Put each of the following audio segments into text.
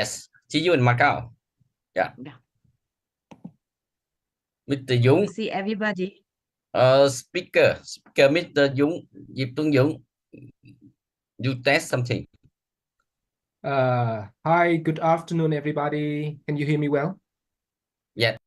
Yes. See you in Macau. Yeah. Udah. Mr. Dũng. See everybody. Speaker Mr. Dũng, Diệp Tuấn Dũng. You test something. Hi, good afternoon, everybody. Can you hear me well? Yeah.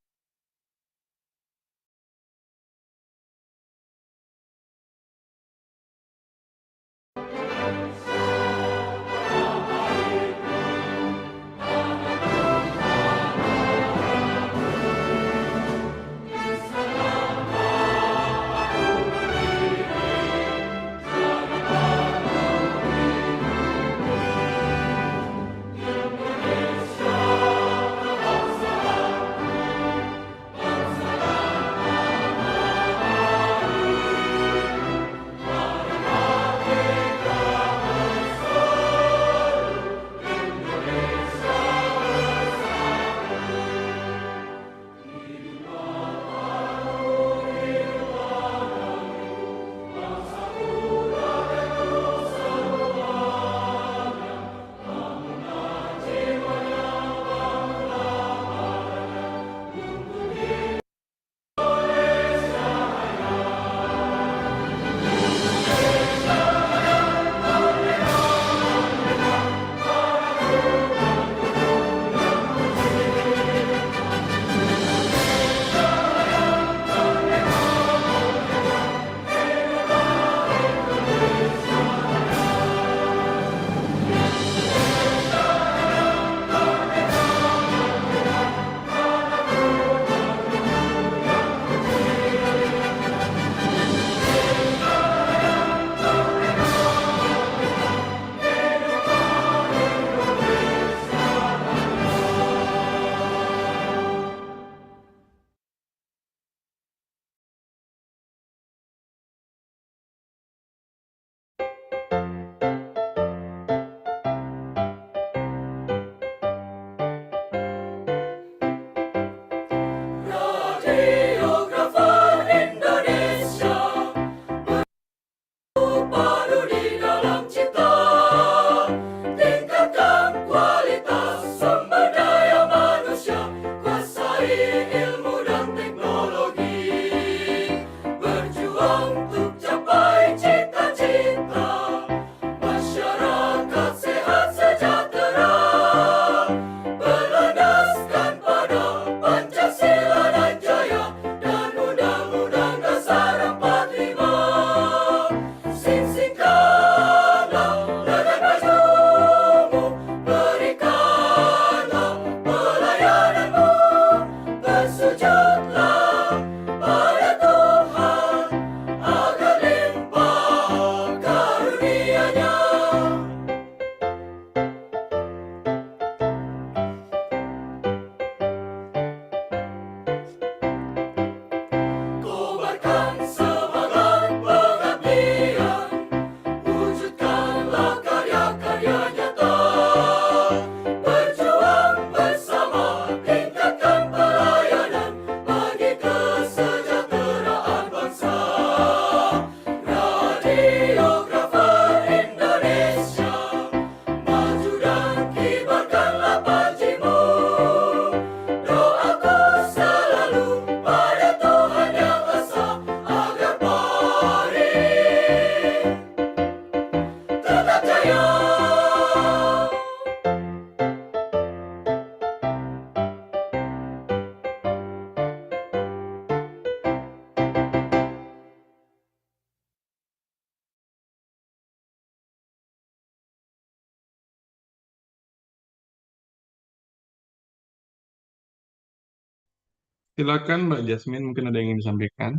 Silakan Mbak Jasmine, mungkin ada yang ingin disampaikan.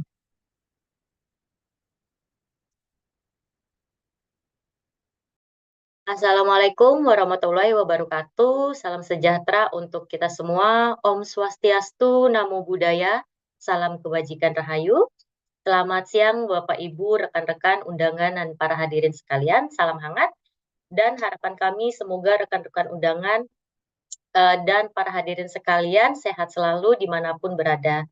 Assalamualaikum warahmatullahi wabarakatuh. Salam sejahtera untuk kita semua. Om Swastiastu, Namo Buddhaya. Salam kebajikan rahayu. Selamat siang Bapak Ibu, rekan-rekan undangan dan para hadirin sekalian. Salam hangat. Dan harapan kami semoga rekan-rekan undangan dan para hadirin sekalian sehat selalu dimanapun berada.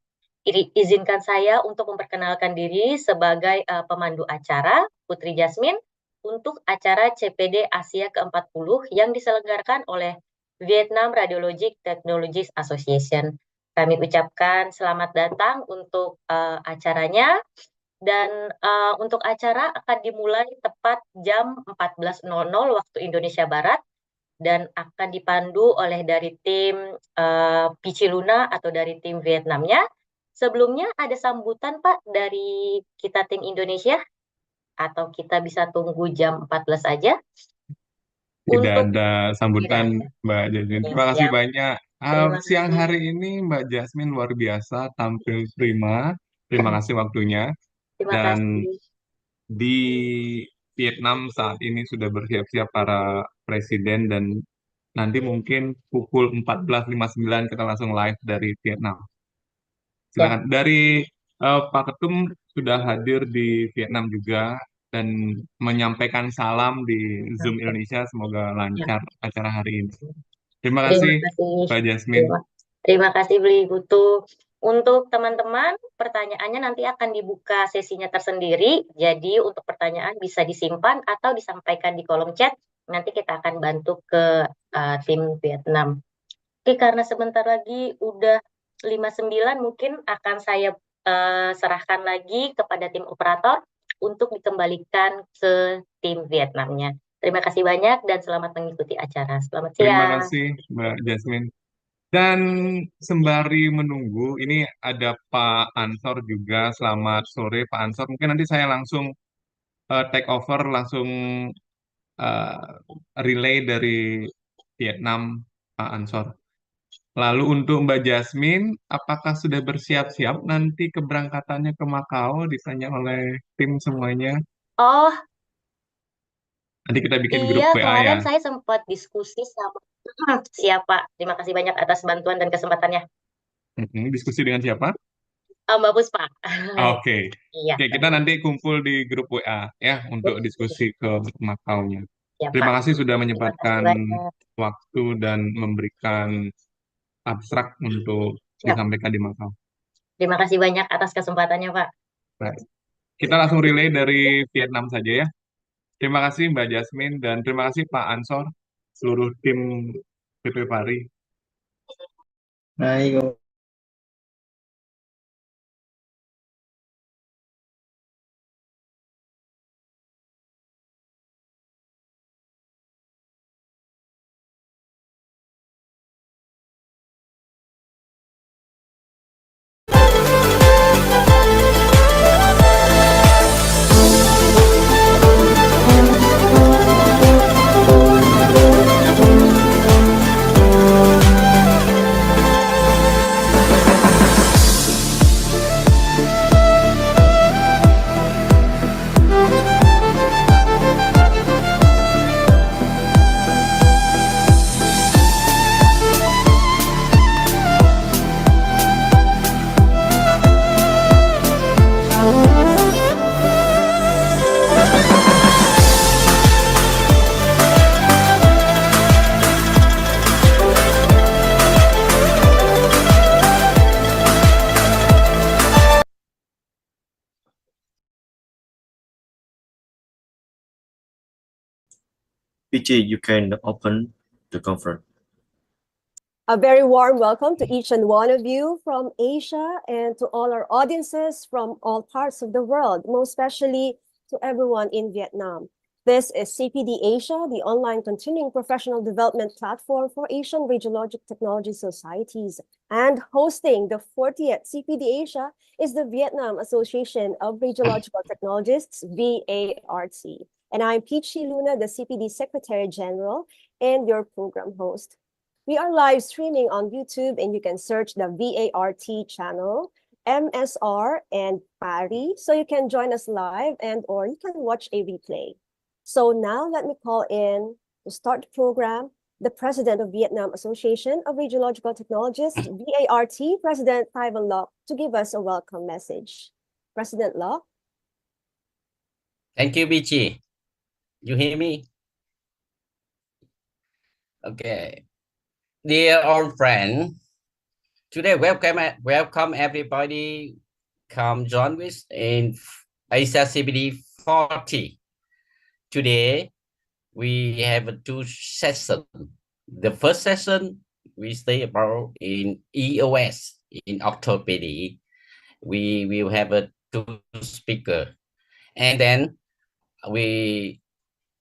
Izinkan saya untuk memperkenalkan diri sebagai pemandu acara, Putri Jasmine, untuk acara CPD Asia ke-40 yang diselenggarakan oleh Vietnam Radiologic Technologies Association. Kami ucapkan selamat datang untuk acaranya. Dan untuk acara akan dimulai tepat jam 14.00 waktu Indonesia Barat dan akan dipandu oleh dari tim Pici Luna atau dari tim Vietnamnya. Sebelumnya ada sambutan Pak dari kita tim Indonesia atau kita bisa tunggu jam 14 aja? Tidak Untuk ada tidak sambutan ada. Mbak Jasmine. Ya, Terima kasih siap. banyak. Terima Siang kasih. hari ini Mbak Jasmine luar biasa, tampil prima. Terima kasih waktunya. Terima Dan kasih. di Vietnam saat ini sudah bersiap-siap para presiden dan nanti mungkin pukul 14.59 kita langsung live dari Vietnam. Ya, Silakan. Dari Pak Ketum sudah hadir di Vietnam juga dan menyampaikan salam di Zoom oke. Indonesia. Semoga Ya. lancar acara hari ini. Terima Terima kasih, kasih. Pak Jasmine. Terima kasih Beli Putu. Untuk teman-teman, pertanyaannya nanti akan dibuka sesinya tersendiri. Jadi untuk pertanyaan bisa disimpan atau disampaikan di kolom chat. Nanti kita akan bantu ke tim Vietnam. Oke, karena sebentar lagi udah 59, mungkin akan saya serahkan lagi kepada tim operator untuk dikembalikan ke tim Vietnamnya. Terima kasih banyak dan selamat mengikuti acara. Selamat Terima siang. kasih, Mbak Jasmine. Dan sembari menunggu, ini ada Pak Ansor juga. Selamat sore, Pak Ansor. Mungkin nanti saya langsung take over, langsung eh, relay dari Vietnam, Pak Ansor. Lalu untuk Mbak Jasmine, apakah sudah bersiap-siap nanti keberangkatannya ke Makau? Ditanya oleh tim semuanya. Oh, Nanti kita bikin iya, grup WA ya. kemarin saya sempat diskusi sama siapa. Terima kasih banyak atas bantuan dan kesempatannya. Diskusi dengan siapa? Mbak Puspa. Oke. Iya, Oke, kita nanti kumpul di grup WA ya untuk diskusi ke Makau-nya. ya Terima Pak. kasih sudah Terima kasih menyempatkan banyak. waktu dan memberikan abstrak untuk Ya, disampaikan di Makau. terima kasih banyak atas kesempatannya Pak. Baik. Kita langsung relay dari Vietnam saja ya. Terima kasih Mbak Jasmine dan terima kasih Pak Ansor, seluruh tim PP Pari. Baik, PJ, you can open the conference. A very warm welcome to each and one of you from Asia and to all our audiences from all parts of the world, most especially to everyone in Vietnam. This is CPD Asia, the online continuing professional development platform for Asian radiologic technology societies. And hosting the 40th CPD Asia is the Vietnam Association of Radiological Technologists, VART. And I'm Peachy Luna, the CPD Secretary General and your program host. We are live streaming on YouTube and you can search the VART channel, MSR and PARI, so you can join us live and or you can watch a replay. So now let me call in to start the program, the President of Vietnam Association of Radiological Technologists, VART, President Ivan Loc, to give us a welcome message. President Loc. Thank you, BG. You hear me? Okay. Dear old friend, today welcome everybody. Come join us in Asia CPD 40. Today we have two sessions. The first session we stay about in EOS in orthopedy. We will have a two speaker, and then we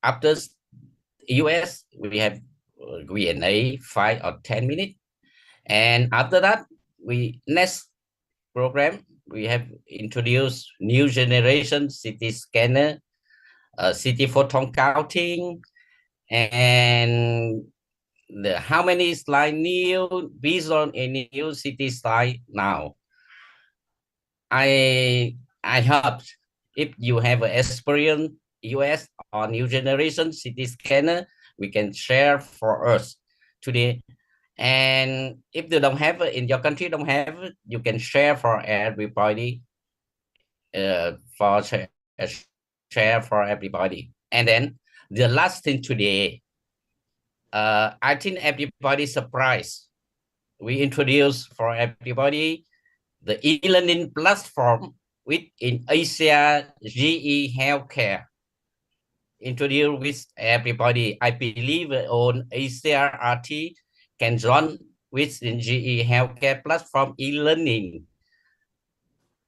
after EOS we have Q&A 5 or 10 minutes, and after that we next program we have introduced new generation CT scanner, CT photon counting, and how many slide new vision in new CT slide now. I hope if you have an experience US or new generation CT scanner, we can share for us today. And if you don't have it in your country, don't have it, you can share for everybody. Share for everybody. And then the last thing today, I think everybody surprised. We introduce for everybody the e-learning platform within Asia GE Healthcare. Introduce with everybody. I believe on Asia RT can join within GE Healthcare platform e-learning.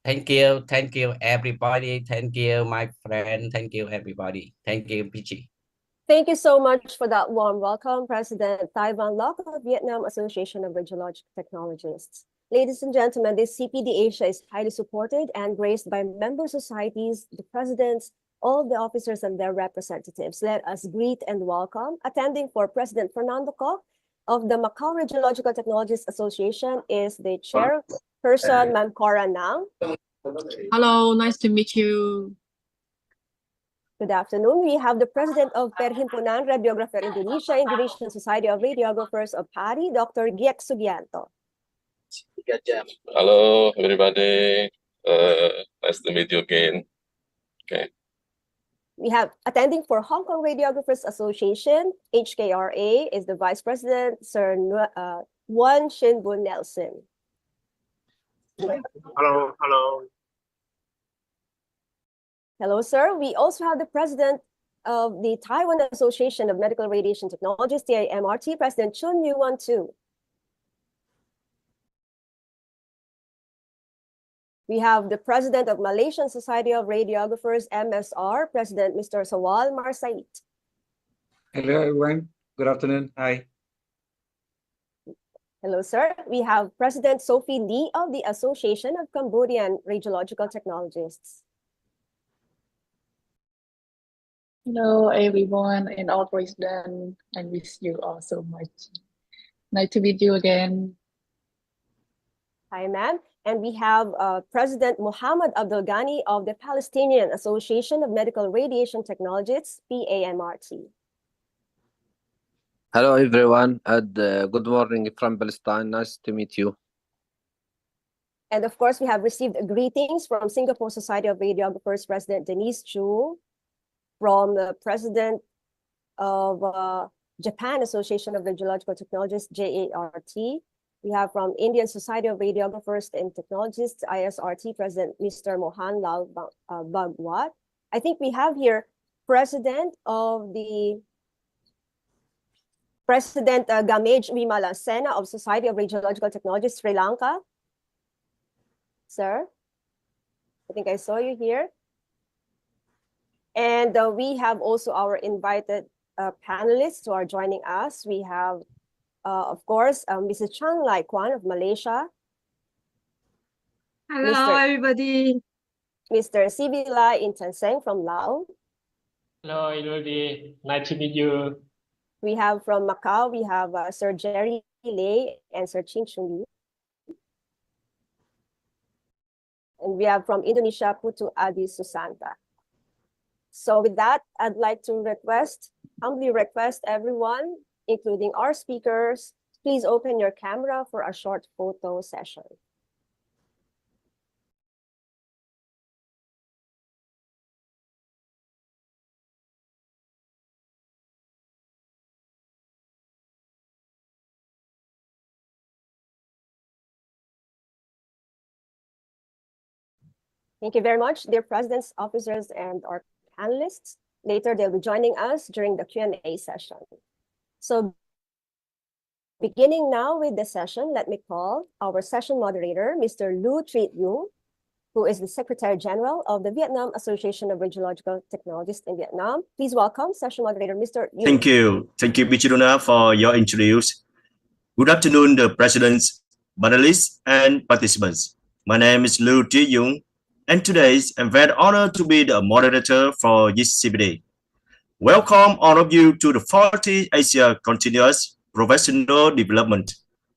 Thank you everybody. Thank you my friend. Thank you everybody. Thank you PG. Thank you so much for that warm welcome, President Taiwan Loc of Vietnam Association of Radiological Technologists. Ladies and gentlemen, this CPD Asia is highly supported and graced by member societies, the presidents, all the officers and their representatives. Let us greet and welcome. Attending for President Fernando Koch of the Macau Radiological Technologists Association is the chairperson, Ma'am Cora Nang. Hello, nice to meet you. Good afternoon. We have the president of Perhimpunan Radiographer Indonesia, Indonesian Society of Radiographers of PARI, Dr. Giek Sugianto. Hello, everybody. Nice to meet you again. Okay. We have attending for Hong Kong Radiographers Association, HKRA, is the vice president, Sir Wan Shinbun Nelson. Hello. Hello, sir. We also have the president of the Taiwan Association of Medical Radiation Technologists, TIMRT, President Chun Yuan Tu. We have the president of Malaysian Society of Radiographers, MSR, President Mr. Sawal Marsait. Hello, everyone. Good afternoon. Hi. Hello, sir. We have President Sophie Lee of the Association of Cambodian Radiological Technologists. Hello, everyone, and all president. I miss you all so much. Nice to meet you again. Hi, ma'am. And we have President Muhammad Abdul Ghani of the Palestinian Association of Medical Radiation Technologists, PAMRT. Hello, everyone, and good morning from Palestine. Nice to meet you. And of course, we have received greetings from Singapore Society of Radiographers, President Denise Chu, from the President of Japan Association of Radiological Technologists, JART. We have from Indian Society of Radiographers and Technologists, ISRT, President Mr. Mohan Lal Bhagwat. I think we have here President Gamej Vimala Sena of Society of Radiological Technologists, Sri Lanka. Sir, I think I saw you here. And we have also our invited panelists who are joining us. We have, of course, Mrs. Chang Lai Kwan of Malaysia. Hello, everybody. Mr. Sivila Intanseng from Laos. Hello, everybody. Nice to meet you. We have from Macau, we have Sir Jerry Lei and Sir Ching Chung Lee. And we have from Indonesia, Putu Adi Susanta. So with that, I'd like to humbly request everyone, including our speakers, please open your camera for a short photo session. Thank you very much, dear presidents, officers, and our panelists. Later, they'll be joining us during the Q&A session. So Beginning now with the session, let me call our session moderator, Mr. Lu Triet Yung, who is the Secretary General of the Vietnam Association of Radiological Technologists in Vietnam. Please welcome session moderator, Mr. Yung. Thank you. Thank you, Pichiruna, for your introduction. Good afternoon, the presidents, panelists, and participants. My name is Lu Triet Yung, and today I'm very honored to be the moderator for this CPD. Welcome all of you to the VART Asia Continuous Professional Development,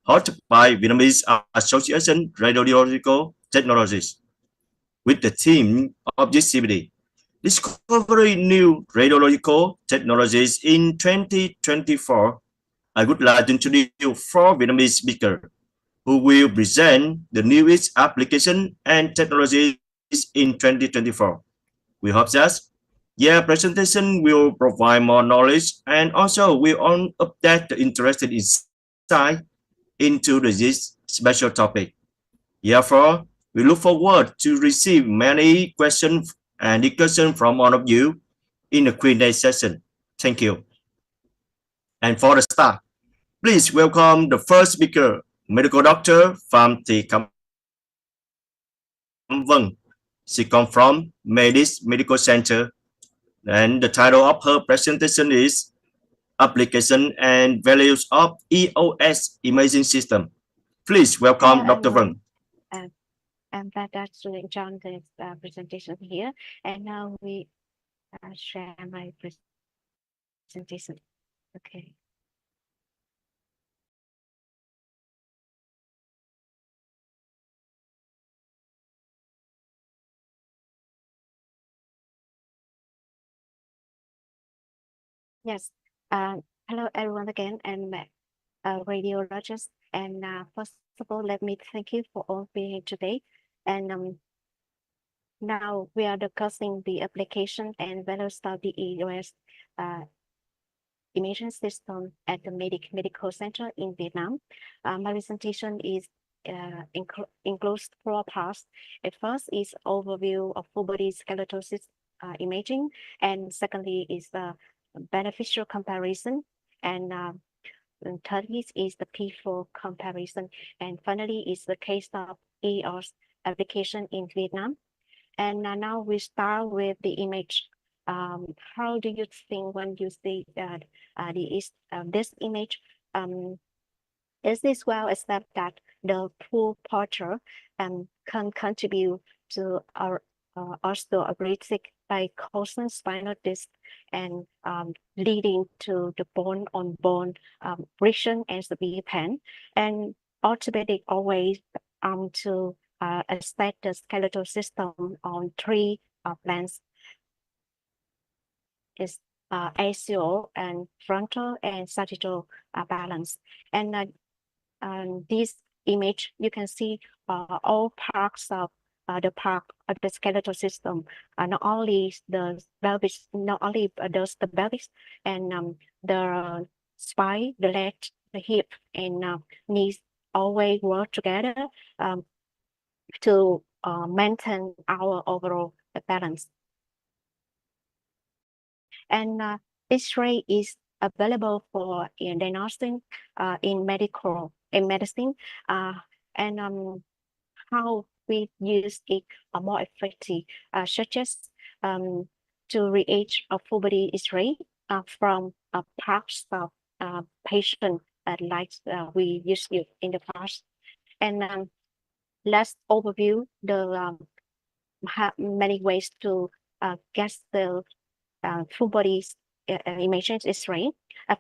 hosted by Vietnamese Association Radiological Technologists. With the theme of this CPD, Discovering New Radiological Technologies in 2024, I would like to introduce four Vietnamese speakers who will present the newest application and technologies in 2024. We hope that their presentation will provide more knowledge and also will update the interested insight into this special topic. Therefore, we look forward to receive many questions and discussion from all of you in the Q&A session. Thank you. And for the start, please welcome the first speaker, medical doctor Phạm Thị Cẩm Vân. She comes from Medis Medical Center, and the title of her presentation is Application and Values of EOS Imaging System. Please welcome Dr. Vân. I'm glad to join this presentation here, and now we share my presentation. Okay. Yes. Hello everyone again. I'm a radiologist, and first of all, let me thank you for all being here today. And now we are discussing the application and values of the EOS imaging system at the Medical Center in Vietnam. My presentation is includes four parts. At first is overview of full body skeletal imaging, and secondly is the beneficial comparison, and thirdly is the P4 comparison, and finally is the case of EOS application in Vietnam. And now we start with the image. How do you think when you see this image? Is this well established that the poor posture can contribute to our osteoarthritic by causing spinal disc and leading to the bone-on-bone friction and severe pain. And orthopedic always to assess the skeletal system on three plans: is axial and frontal and sagittal balance. And this image, you can see all parts of the skeletal system, not only the pelvis, not only does the pelvis and the spine, the leg, the hip, and knees always work together to maintain our overall balance. And X-ray is available for diagnosing in medicine, and how we use it more effectively, such as to reach a full body X-ray from parts of patient like we used it in the past. And let's overview the many ways to get the full body imaging X-ray.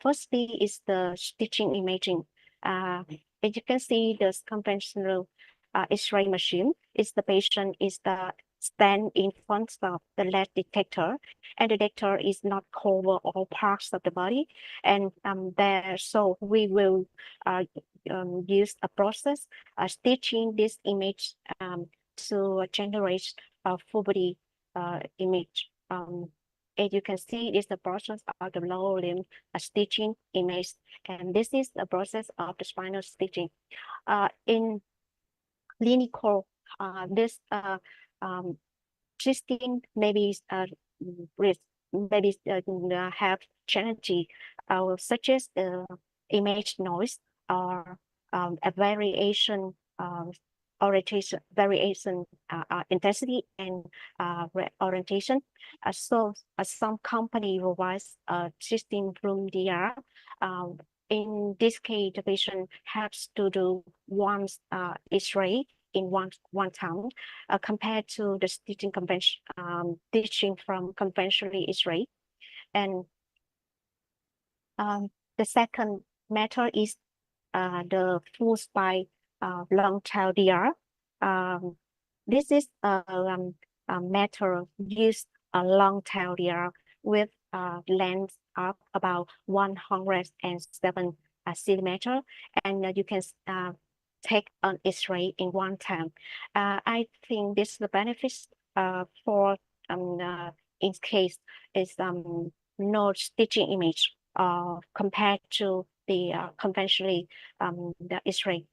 Firstly is the stitching imaging. As you can see, the conventional X-ray machine is the patient is the stand in front of the lead detector, and the detector is not cover all parts of the body, and so we will use a process stitching this image to generate a full body image. As you can see, it's the process of the lower limb stitching image, and this is the process of the spinal stitching. In clinical, this twisting maybe have challenge such as image noise or a variation variation intensity and orientation. So some company provides a 16-room DR. In this case, the patient has to do one X-ray in one time, compared to the stitching convention, stitching from conventional X-ray. And the second method is the full spine long tail DR. This is a method used a long tail DR with length of about 107 centimeter, and you can take an X-ray in one time. I think this is the benefits for in case is no stitching image compared to the conventionally the X-ray.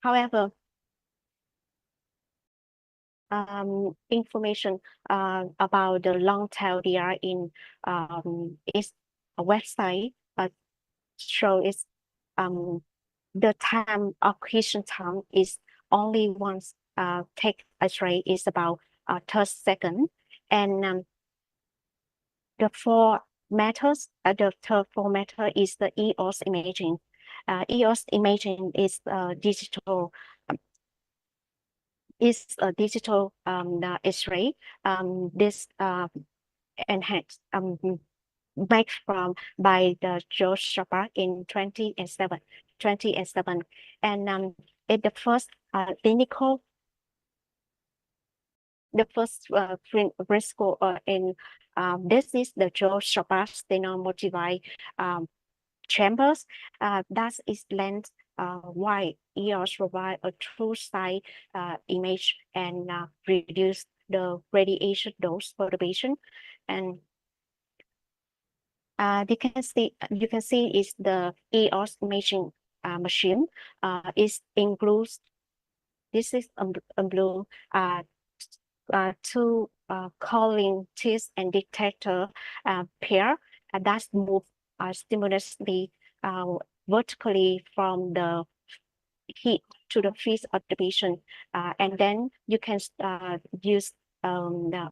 However, information about the long tail DR in its website show is the time acquisition time is only once take X-ray is about 30 seconds, and the four methods, the third four method is the EOS imaging. EOS imaging is digital. Is a digital X-ray. This enhanced made from by the George Shepard in 2007, and it's the first clinical. The first fresco in this is the George Shepard stenomotivi chambers. That is length wide. EOS provide a true side image and reduce the radiation dose for the patient. And you can see is the EOS imaging machine. It includes, this is a blue two calling teeth and detector pair that move stimulously vertically from the heat to the face of the patient, and then you can use the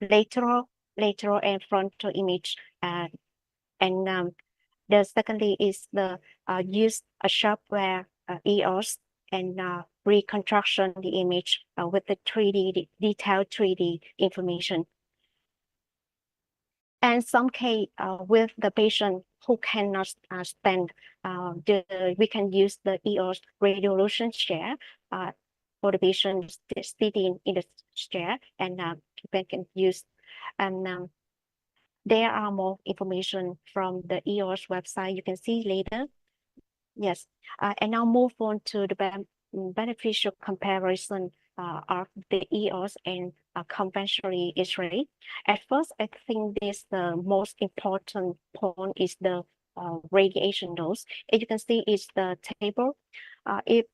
lateral and frontal image, and the secondly is the use a software EOS and reconstruction the image with the 3D detailed 3D information. And some case with the patient who cannot stand, we can use the EOS radiolution chair for the patient sitting in the chair, and they can use. And there are more information from the EOS website. You can see later. Yes, and now move on to the beneficial comparison of the EOS and conventional X-ray. At first, I think this the most important point is the radiation dose. As you can see, it's the table. If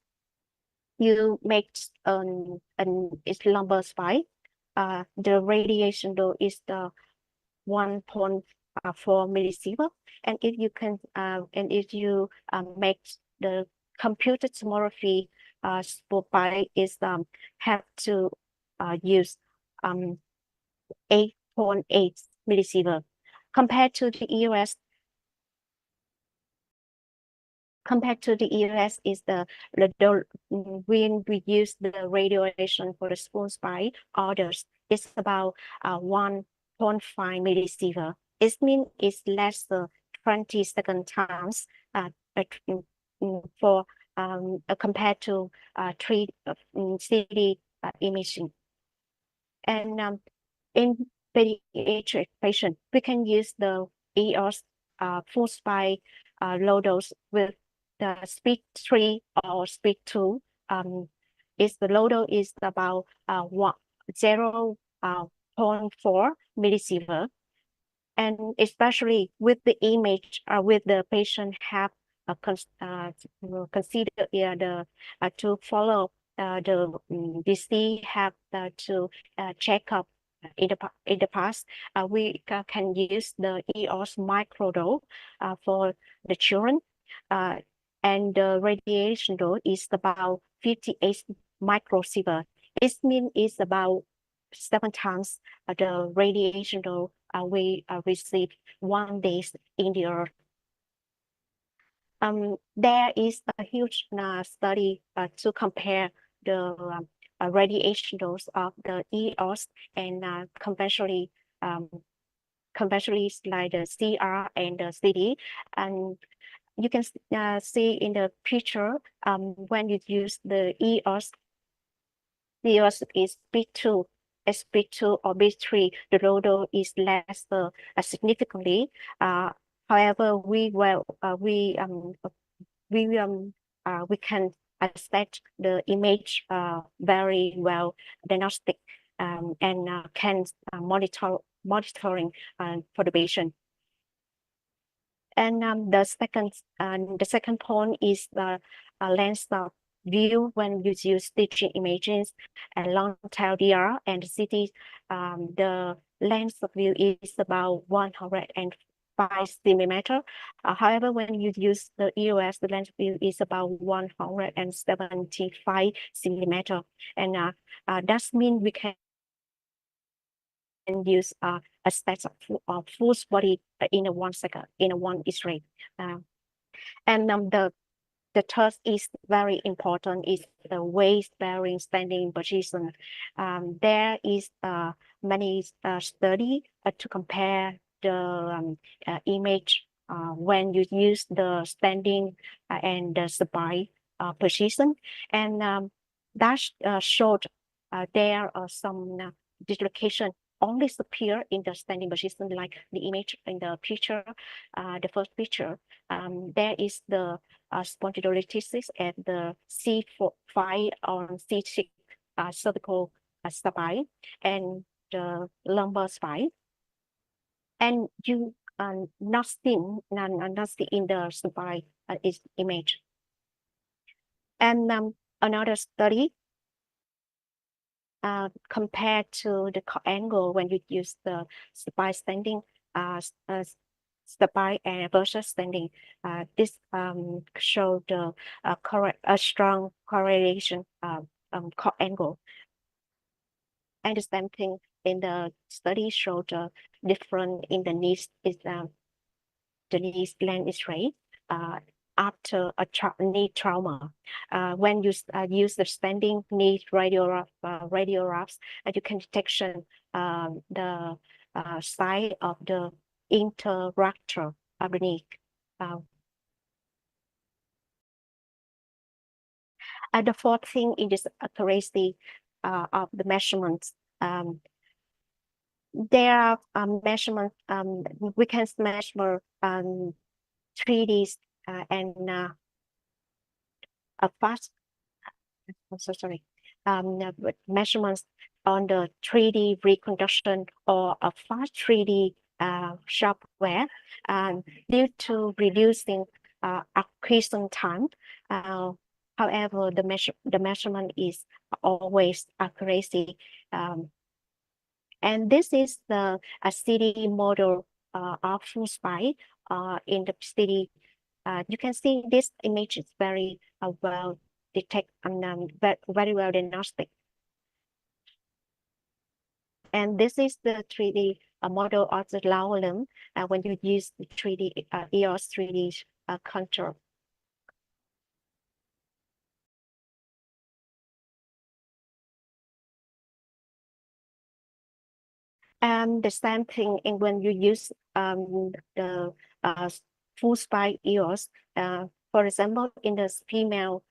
you make it's number 5, the radiation dose is the 1.4 millisievert, and if you can if you make the computer tomography by is have to use 8.8 millisievert compared to the EOS. Compared to the EOS is when we use the radiation for the spoon spine orders, it's about 1.5 millisievert. It means it's less than 22nd times for compared to 3D imaging. And in pediatric patient, we can use the EOS full spine low dose with the speed 3 or speed 2. Is the low dose is about 0.4 millisievert, and especially with the image with the patient have consider the to follow the disease, have to check up in the past, we can use the EOS microdose for the children, and the radiation dose is about 58 microsievert. It means it's about 7 times the radiation dose we receive 1 day in the earth. There is a huge study to compare the radiation dose of the EOS and conventionally like the CR and the CD, and you can see in the picture when you use the EOS is B2, as B2 or B3, the load is less significantly. However, we can assess the image very well diagnostic and can monitoring for the patient. And the second point is the lens of view when you use stitching images and long tail DR and CT. The lens of view is about 105 centimeter. However, when you use the EOS, the lens of view is about 175 centimeter, and that means we can use a set of full body in a 1 second, in a 1 X-ray. And the third is very important, is the waist-bearing standing position. There is many study to compare the image when you use the standing and the spine position, and that showed there are some dislocation only appear in the standing position, like the image in the picture, the first picture. There is the spondylolisthesis at the C5 or C6 cervical spine and the lumbar spine, and you not see in the spine is image. And another study compared to the angle when you use the spine standing, spine versus standing. This showed a strong correlation angle. And the same thing in the study showed different in the knee is the knee length X-ray after a knee trauma. When you use the standing knee radiographs, you can detection the side of the interrupter of the knee. And the fourth thing is accuracy of the measurements. There are measurements, we can measure 3D and a fast, I'm so sorry, measurements on the 3D reconstruction or a fast 3D software due to reducing acquisition time. However, the measurement is always accuracy. And this is the CD model of full spine in the CD. You can see this image is very well detected and very well diagnostic. And this is the 3D model of the lower limb when you use the 3D EOS 3D contour. And the same thing in when you use the full spine EOS, for example, in the female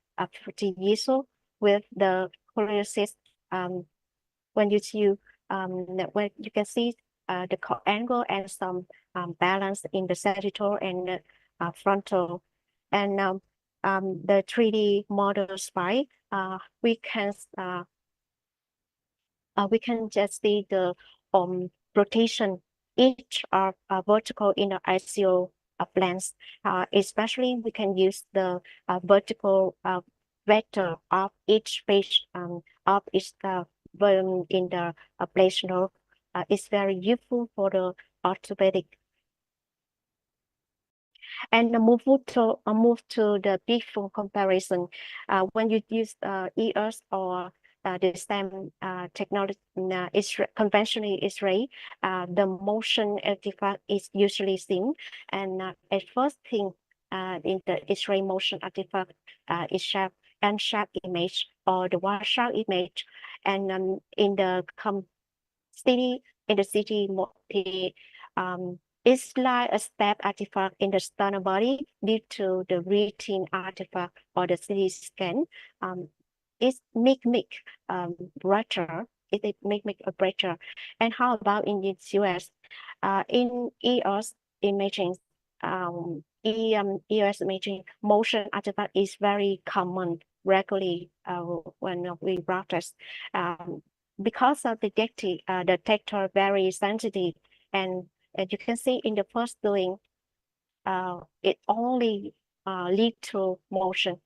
50 years old with the scoliosis, when you see when you can see the angle and some balance in the sagittal and frontal, and the 3D model spine, we can just see the rotation each of vertical in the axial planes. Especially we can use the vertical vector of each page of each in the place node is very useful for the orthopedic. And move to the visual comparison. When you use EOS or the STEM technology, conventional X-ray, the motion artifact is usually seen. And at first thing in the X-ray motion artifact is sharp and sharp image or the wide sharp image. And in the city, it's like a step artifact in the sternal body due to the routine artifact or the CT scan. It's make brighter. It make a brighter. And how about in the US? In EOS imaging, EOS imaging, motion artifact is very common regularly when we practice. Because of the detector very sensitive, and as you can see in the first doing, it only lead to motion.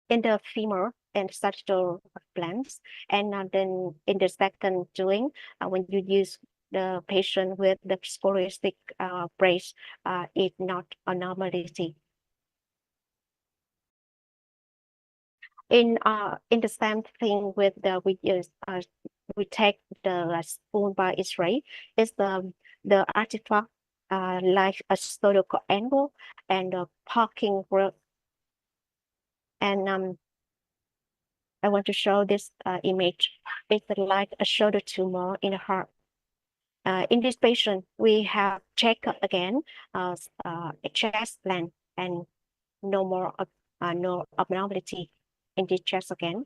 In the femur and sagittal glands, and then in the second doing, when you use the patient with the scoliotic brace, it's not a normality. In the same thing with the we take the spoon by X-ray, is the artifact like a spherical angle and a parking road. And I want to show this image. It's like a shoulder tumor in the heart. In this patient, we have checked again a chest length and no more no abnormality in the chest again.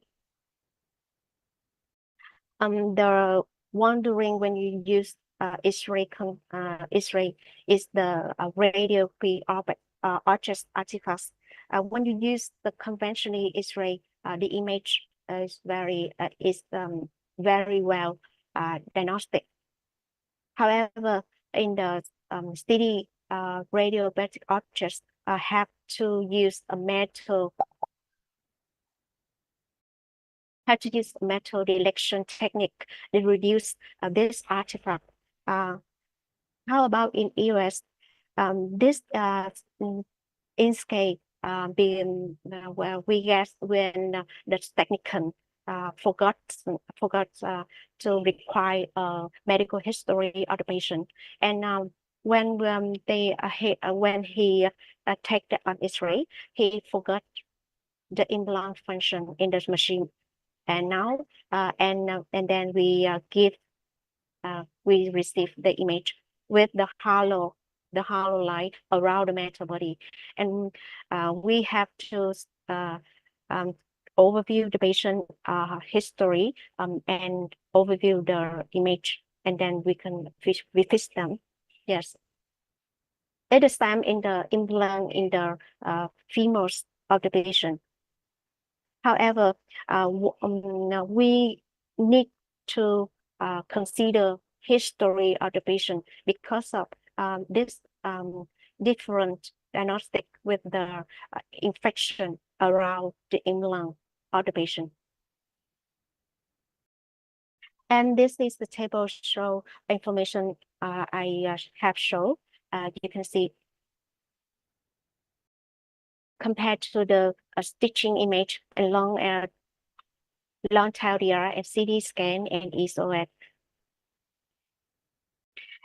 The wondering when you use X-ray is the radiography object artifacts. When you use the conventional X-ray, the image is very well diagnostic. However, in the steady radiographic objects, have to use a metal detection technique to reduce this artifact. How about in EOS? This Inkscape being well, we guess when the technician forgot to require medical history of the patient, and when he take the X-ray, he forgot the implant function in this machine. And now and then we receive the image with the halo light around the metal body, and we have to overview the patient history and overview the image, and then we can fix them. Yes. At the same in the implant in the femurs of the patient. However, we need to consider history of the patient because of this different diagnostic with the infection around the implant of the patient. And this is the table show information I have shown. You can see compared to the stitching image and long tail DR and CT scan and ESOS.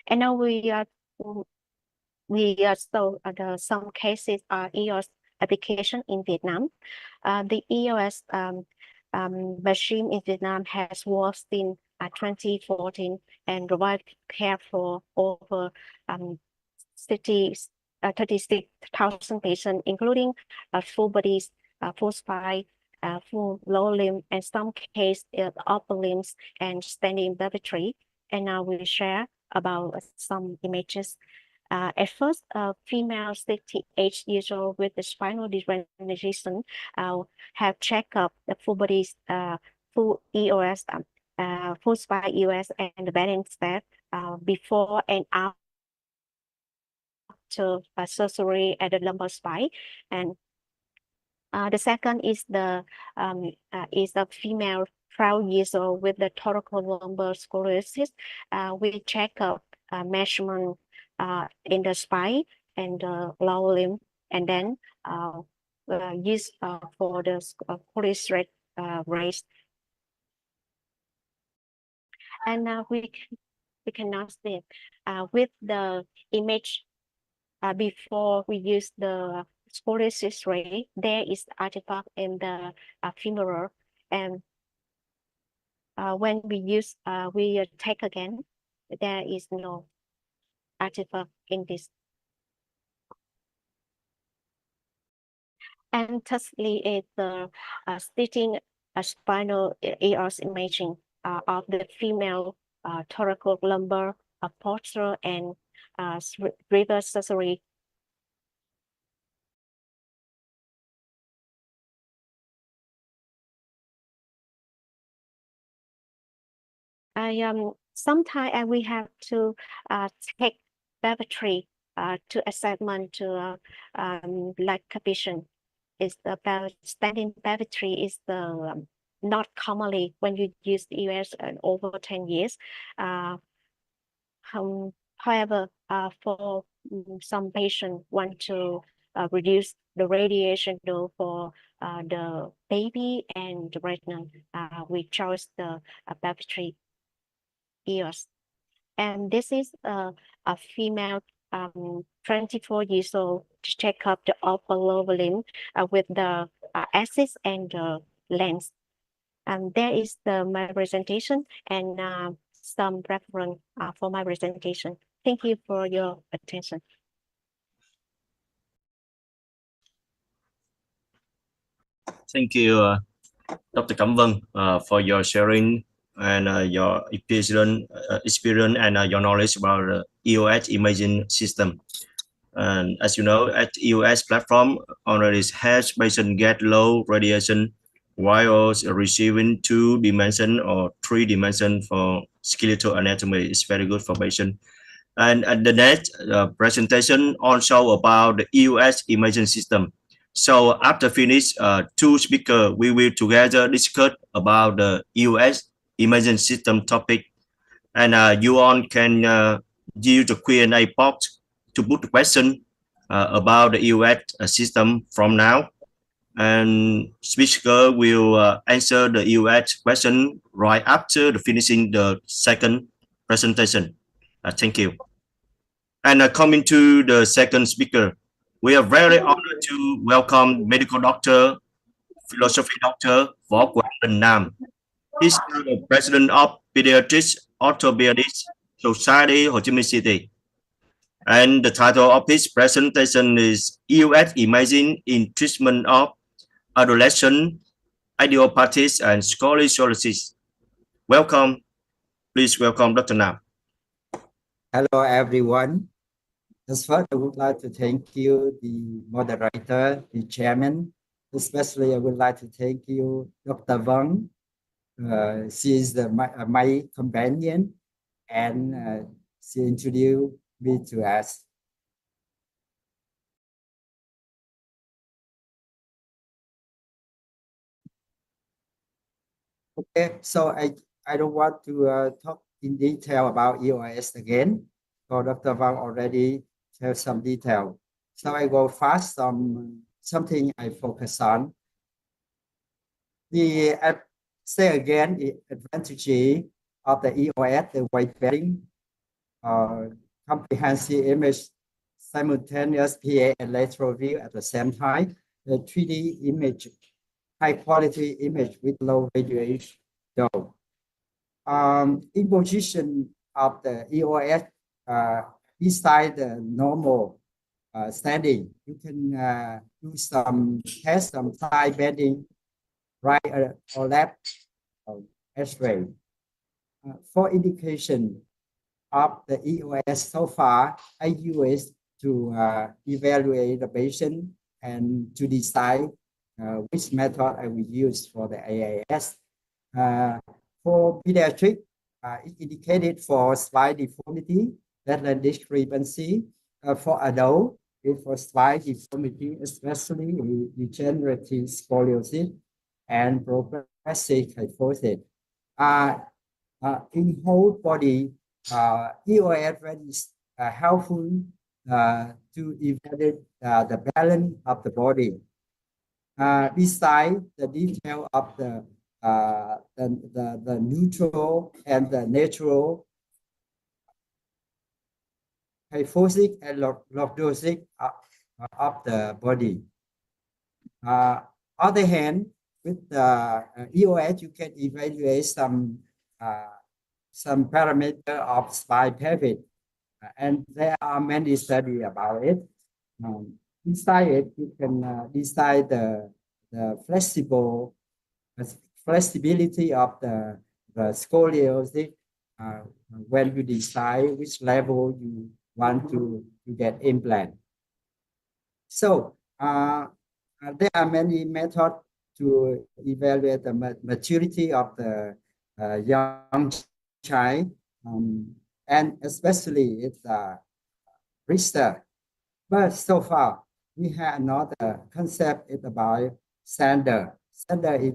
And now we saw some cases are EOS application in Vietnam. The EOS machine in Vietnam has worked in 2014 and provide care for over 36,000 patients, including full bodies, full spine, full lower limb, and some case upper limbs and standing lavatory. And now we share about some images. At first, a female 68 years old with the spinal degeneration have checked up the full bodies, full EOS, full spine EOS, and the balance step before and after surgery at the lumbar spine. And The second is a female 12 years old with the thoracic lumbar sclerosis. We check up measurement in the spine and the lower limb, and then use for the pulse rate raise. And we cannot see with the image before we use the scoliosis ray. There is artifact in the femoral, and when we use we take again, there is no artifact in this. And thirdly is the stitching spinal ERS imaging of the female thoracic lumbar posture and reverse surgery. Sometimes we have to take laboratory to assessment to like condition. Is about standing laboratory is the not commonly when you use the US over 10 years. However, for some patients want to reduce the radiation dose for the baby and the pregnant, we chose the laboratory EOS. And this is a female 24 years old to check up the upper lower limb with the axis and the lens. And there is my presentation and some reference for my presentation. Thank you for your attention. Thank you, Dr. Cẩm Vân, for your sharing and your experience and your knowledge about the EOS imaging system. And as you know, at EOS platform already has patient get low radiation while receiving 2-dimension or 3-dimension for skeletal anatomy. It's very good for patient. And at the next presentation also about the EOS imaging system. So after finish, two speakers, we will together discuss about the EOS imaging system topic. And you all can use the Q&A box to put the question about the EOS system from now. And speaker will answer the EOS question right after the finishing the second presentation. Thank you. And coming to the second speaker, we are very honored to welcome medical doctor, philosophy doctor VART Vietnam. He's the president of Pediatrics Orthopedics Society, Ho Chi Minh City. And the title of his presentation is EOS Imaging in Treatment of Adolescent Idiopathies and Scoliosis. Welcome. Please welcome Dr. Nam. Hello, everyone. First, I would like to thank you, the moderator, the chairman. Especially, I would like to thank you, Dr. Vân. She is my companion, and she introduced me to us. Okay, so I don't want to talk in detail about EOS again. So Dr. Vân already have some detail. So I go fast on something I focus on. Say again, the advantage of the EOS, the wide bearing, comprehensive image, simultaneous PA and lateral view at the same time, the 3D image, high quality image with low radiation dose. In position of the EOS, beside the normal standing, you can do some test, some side bending, right or left X-ray. For indication of the EOS so far, I use to evaluate the patient and to decide which method I will use for the AAS. For pediatric, it indicated for slight deformity, that the discrepancy. For adult, with for spine deformity, especially degenerative scoliosis and progressive kyphosis. In whole body, EOS is helpful to evaluate the balance of the body. Besides the detail of the neutral and the natural kyphosis and lordosis of the body. Other hand, with the EOS, you can evaluate some parameter of spine pivot, and there are many studies about it. Inside it, you can decide the flexibility of the scoliosis when you decide which level you want to get implant. So there are many methods to evaluate the maturity of the young child, and especially its research. But so far, we have another concept. It's about standard. Standard is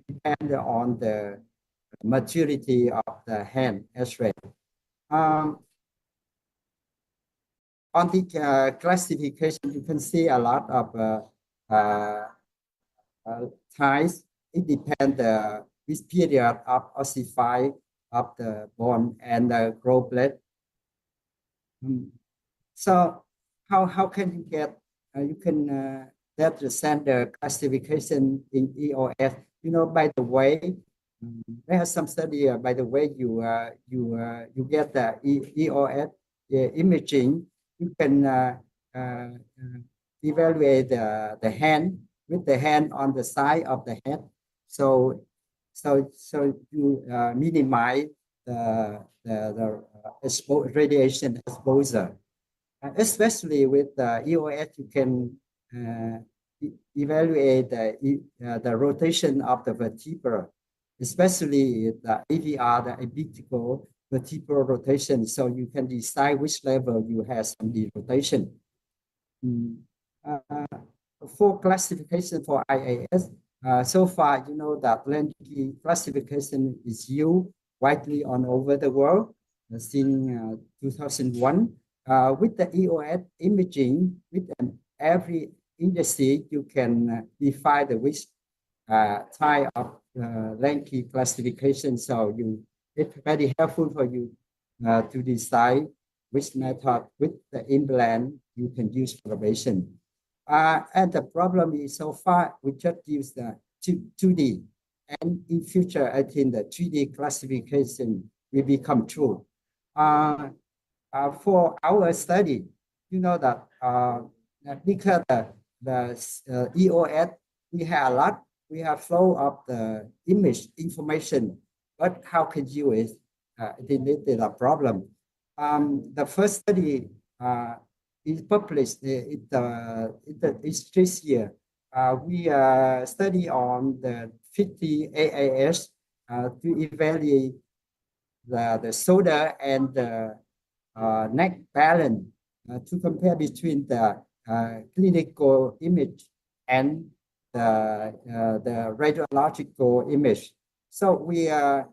depends on the maturity of the hand as well. On the classification, you can see a lot of types. It depends which period of ossify of the bone and the growth plate. So how can you get get the standard classification in EOS? You know, by the way, there are some study. By the way, you get the EOS imaging. You can evaluate the hand with the hand on the side of the head. So you minimize the radiation exposure. Especially with the EOS, you can evaluate the rotation of the vertebra, especially the AVR, the apical vertebral rotation. So you can decide which level you have some rotation. For classification for IAS, so far, you know that Lenke classification is used widely on over the world since 2001. With the EOS imaging, with every industry, you can define the which type of Lenke classification. So it's very helpful for you to decide which method with the implant you can use for patient. And the problem is so far we just use the 2D, and in future I think the 3D classification will become true. For our study, you know that because the EOS, we have a lot, we have flow of the image information, but how can you use it? There's a problem. The first study is published it's this year. We study on the 50 AAS to evaluate the shoulder and the neck balance to compare between the clinical image and the radiological image. So we on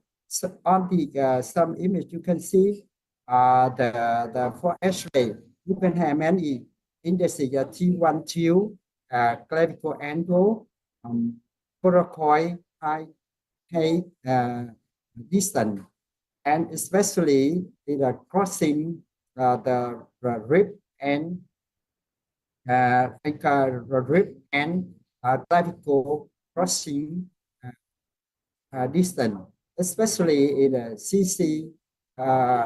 the some image you can see the for X-ray you can have many indices T1, T2, clavicle angle, coracoid height, distance, and especially in the crossing the rib and rib and clavicle crossing distance, especially in the CC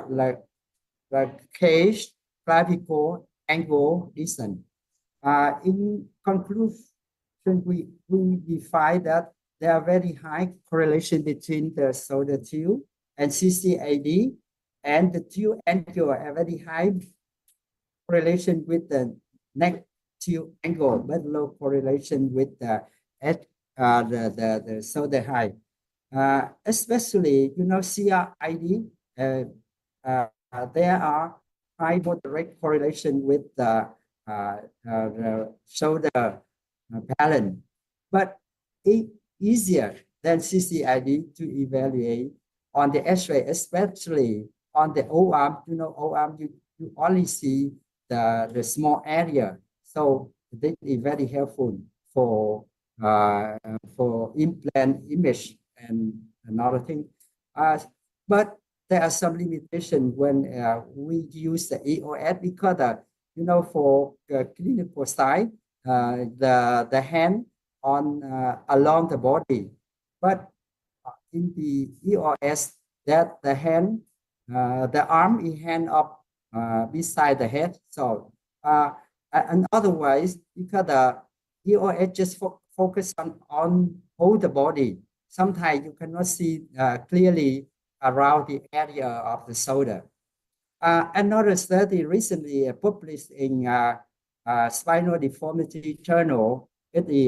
like cage, clavicle, angle, distance. In conclusion, we define that there are very high correlation between the shoulder tube and CCAD, and the tube angle have very high correlation with the neck tube angle, but low correlation with the shoulder height. Especially, you know, CRID, there are high moderate correlation with the shoulder balance, but it's easier than CCID to evaluate on the X-ray, especially on the O-arm. You know, O-arm, you only see the small area. So this is very helpful for implant image and another thing. But there are some limitations when we use the EOS because you know, for clinical side, the hand on along the body, but in the EOS, that the hand, the arm is hand up beside the head. So and otherwise, because the EOS just focus on all the body, sometimes you cannot see clearly around the area of the shoulder. Another study recently published in Spinal Deformity Journal, in the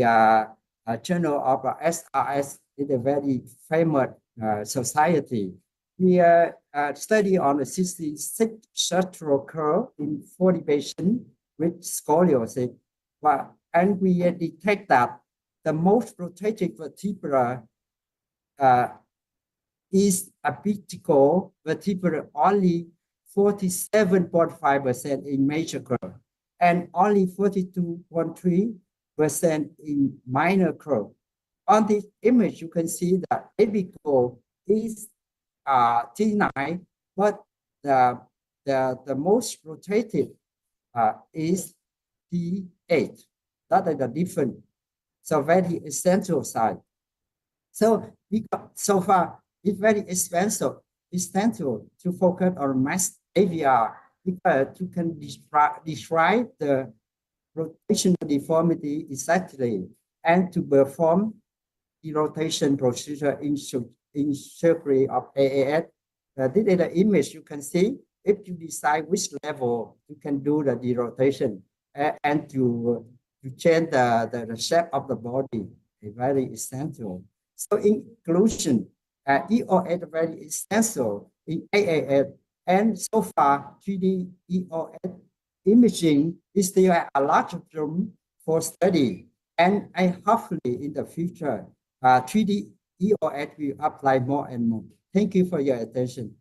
journal of SRS, is a very famous society. We study on a 66 structural curve in 40 patients with scoliosis. And we detect that the most rotated vertebra is apical vertebra, only 47.5% in major curve and only 42.3% in minor curve. On this image, you can see that apical is T9, but the most rotated is T8. That is the difference. So very essential side. So so far, it's very essential to focus on mass AVR because you can describe the rotational deformity exactly and to perform the rotation procedure in surgery of AAS. This is the image you can see. If you decide which level you can do the derotation and to change the shape of the body, is very essential. So in conclusion, EOS is very essential in AAS, and so far 3D EOS imaging is still a large room for study, and I hopefully in the future 3D EOS will apply more and more. Thank you for your attention.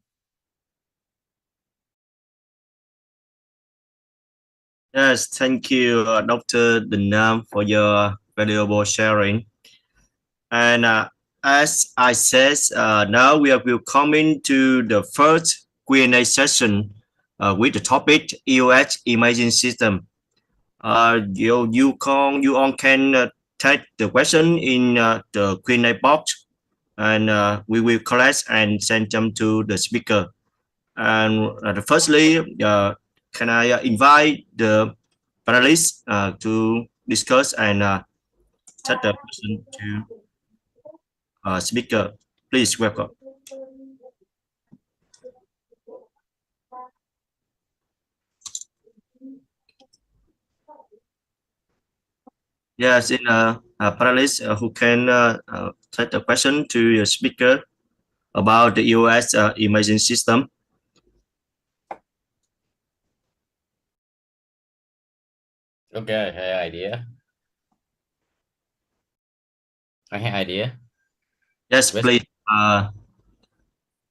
Yes, thank you, Dr. Vietnam, for your valuable sharing. And as I said, now we will come into the first Q&A session with the topic EOS imaging system. You all can type the question in the Q&A box, and we will collect and send them to the speaker. And firstly, can I invite the panelists to discuss and set the question to speaker? Please welcome. Yes, in panelists who can set the question to your speaker about the EOS imaging system. Okay, I have idea. Yes, please.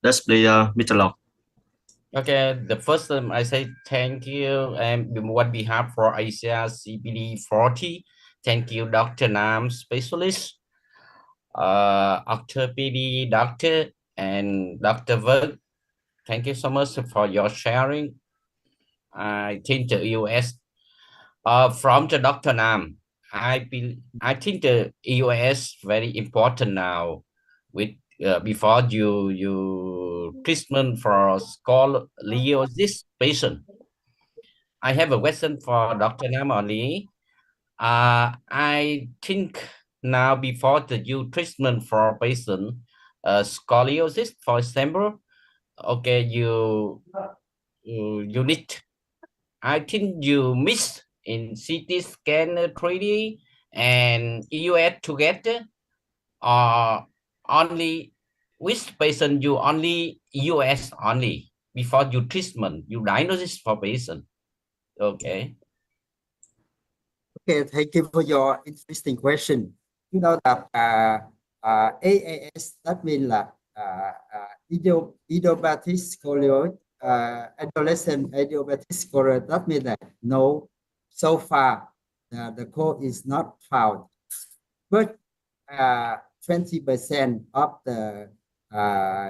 Yes, please, Mr. Locke. Okay, the first time I say thank you and on behalf for Asia CPD 40, thank you Dr. Nam specialist, orthopedic doctor and Dr. VART. Thank you so much for your sharing. I think the EOS from the Dr. Nam, I think the EOS very important now with before you treatment for scoliosis patient. I have a question for Dr. Nam only. I think now before the you treatment for patient scoliosis, for example, okay, you need. I think you mix in CT scan 3D and EUS together, or only which patient you only EUS only before you treatment, you diagnosis for patient. Okay. Okay, thank you for your interesting question. You know that AAS, that means idiopathic scoliosis, adolescent idiopathic scoliosis. That means that no, so far the cause is not found, but 20% of the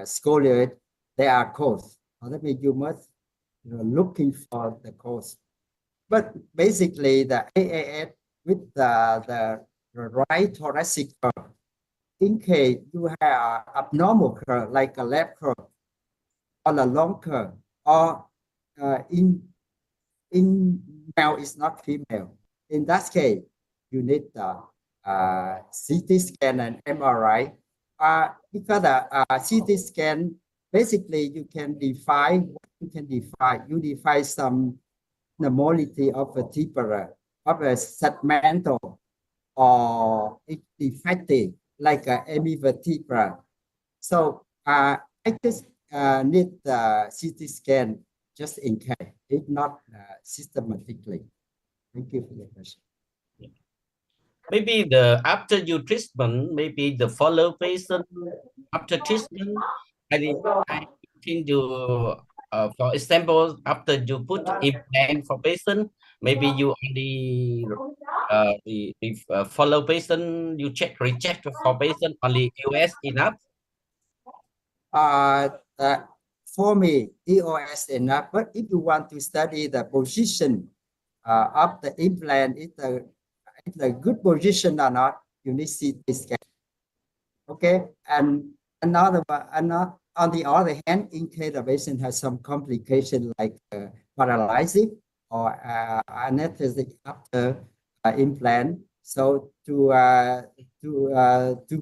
scoliosis they are cause. That means you must looking for the cause. But basically, the AAS with the right thoracic curve, in case you have abnormal curve like a left curve or a long curve, or in male is not female. In that case, you need the CT scan and MRI. Because the CT scan, basically you can define some abnormality of a vertebra, of a segmental, or it defective, like a hemivertebra. So I just need the CT scan just in case, if not systematically. Thank you for the question. Maybe after your treatment, maybe the follow patient after treatment. I think you, for example, after you put implant for patient, maybe you only follow patient, you recheck for patient only US enough. For me, EOS enough. But if you want to study the position of the implant, it's a good position or not, you need CT scan. Okay, and on the other hand, in case the patient has some complication like paralysis or anesthetic after implant, so to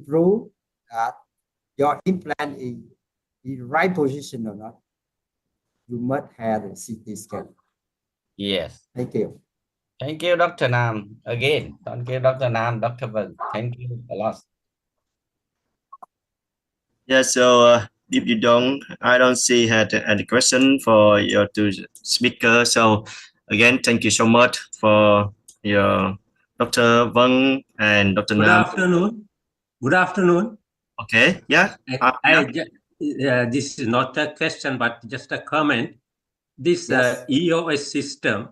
prove that your implant is right position or not, you must have a CT scan. Yes. Thank you. Thank you, Dr. Nam. Again, thank you, Dr. Nam, Dr. Vân. Thank you a lot. Yeah, so if you don't, I don't see had any question for your two speakers. So again, thank you so much for your Dr. Vân and Dr. Good Nam. afternoon. Good afternoon. Okay, yeah. This is not a question, but just a comment. This Yes. EOS system,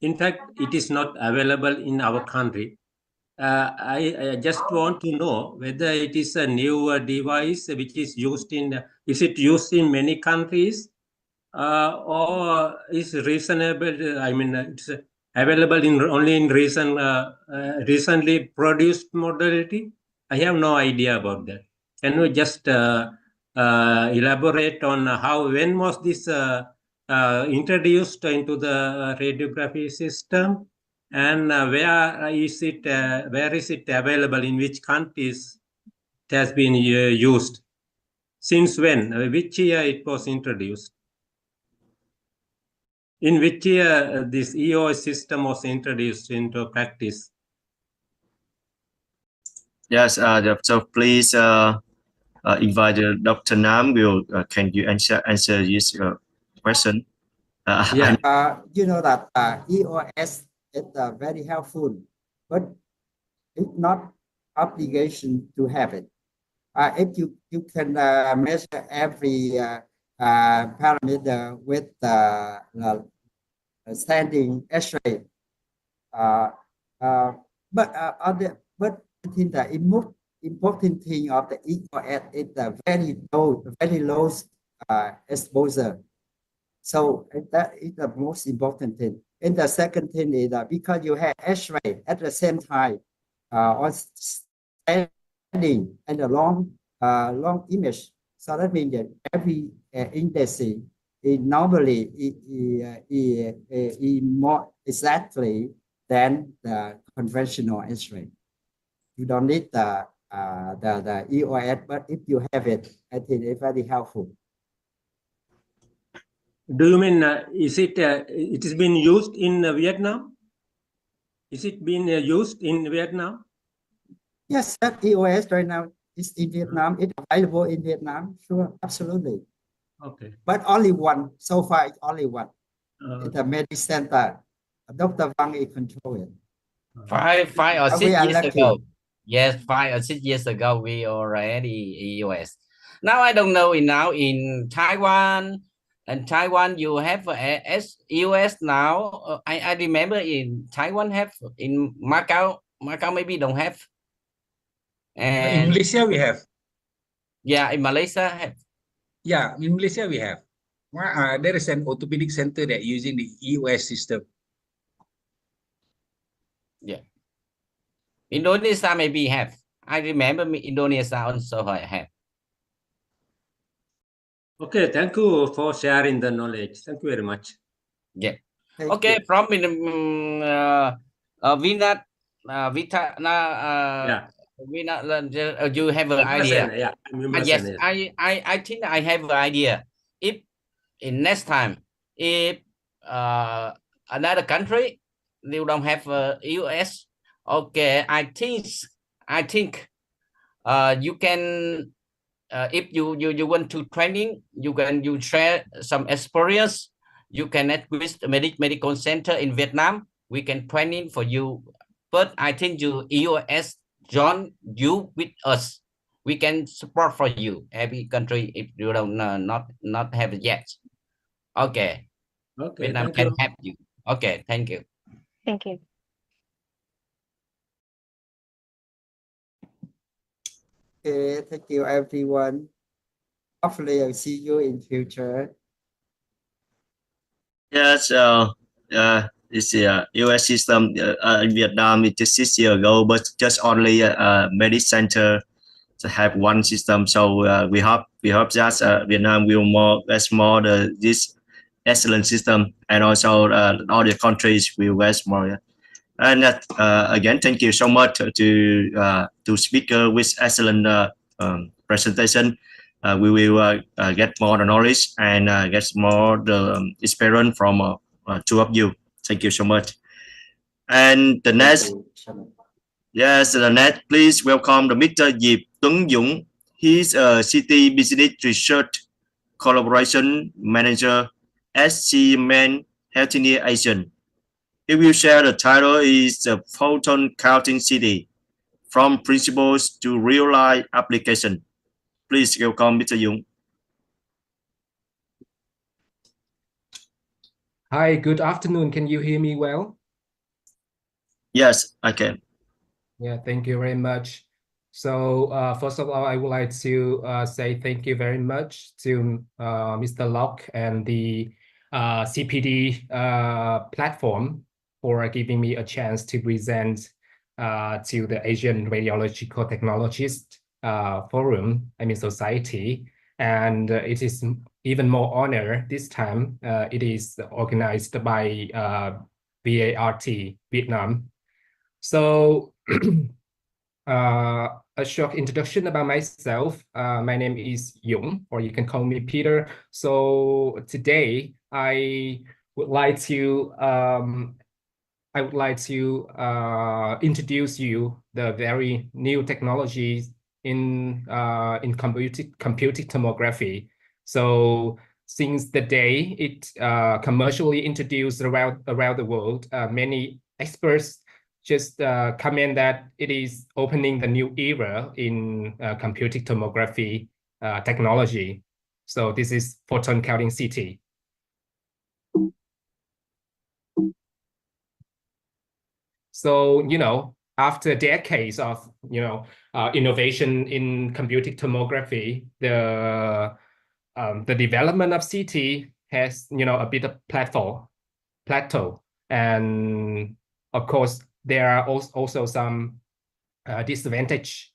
in fact, it is not available in our country. I just want to know whether it is a new device which is used is it used in many countries or is reasonable? I mean, it's available only in recently produced modality. I have no idea about that. Can you just elaborate on when was this introduced into the radiography system? And where is it available, in which countries it has been used? Since when? Which year it was introduced? In which year this EOS system was introduced into practice? Yes, so please invite Dr. Nam. Can you answer this question? You know that EOS is very helpful, but it's not obligation to have it. If you can measure every parameter with standing X-ray, but I think the important thing of the EOS is the very low exposure. So that is the most important thing. And the second thing is that because you have X-ray at the same time on standing and a long image, so that means that every index is normally more exactly than the conventional X-ray. You don't need the EOS, but if you have it, I think it's very helpful. Do you mean it has been used in Vietnam? Is it being used in Vietnam? Yes, that EOS right now is in Vietnam. It's available in Vietnam. Sure, absolutely. Okay. But only one. So far, it's only one. It's a medical center. Dr. Vang is controlling. 5 or 6 We are years lucky. ago. Yes, 5 or 6 years ago, we already US. Now I don't know now in Taiwan. And Taiwan, you have US now. I remember in Taiwan have, in Macau maybe don't have. And In Malaysia, we have. Yeah, in Malaysia have. Yeah, in Malaysia, we have. There is an orthopedic center that using the EOS system. Yeah. Indonesia maybe have. I remember Indonesia also have. Okay, thank you for sharing the knowledge. Thank you very much. Yeah. Thank Okay, you. from Vinat, Yeah. Vinat, you have an idea. Yeah, Yes, I think I have an idea. If in next time, if another country they don't have US, okay, I think you can. If you want to training, you share some experience. You can at with the medical center in Vietnam. We can training for you. But I think you EOS join you with us. We can support for you every country if you don't not have it yet. Okay. Okay, Vietnam thank can you. help you. Okay, thank you. Thank you. Okay, thank you everyone. Hopefully I'll see you in future. Yes, this US system in Vietnam it just 6 years ago, but just only medical center to have one system. So we hope that Vietnam will invest more this excellent system, and also all the countries will invest more. Yeah. And again, thank you so much to speaker with excellent presentation. We will get more knowledge and get more the experience from two of you. Thank you so much. And the next, yes, the next, please welcome the Mr. Diệp Tuấn Dũng. He's a City Business Research Collaboration Manager at CPD ASIA. He will share the title is the Photon Counting City from principles to real life application. Please welcome Mr. Dũng. Hi, good afternoon. Can you hear me well? Yes, I can. Yeah, thank you very much. So first of all, I would like to say thank you very much to Mr. Locke and the CPD platform for giving me a chance to present to the Asian Radiological Technologists Forum, Society. And it is even more honor this time. It is organized by VART Vietnam. So a short introduction about myself. My name is Dũng, or you can call me Peter. So today I would like to introduce you the very new technologies in computed tomography. So since the day it commercially introduced around the world, many experts just comment that it is opening the new era in computed tomography technology. So this is photon counting CT. So, after decades of, innovation in computed tomography, the development of CT has, a bit of plateau. And of course, there are also some disadvantage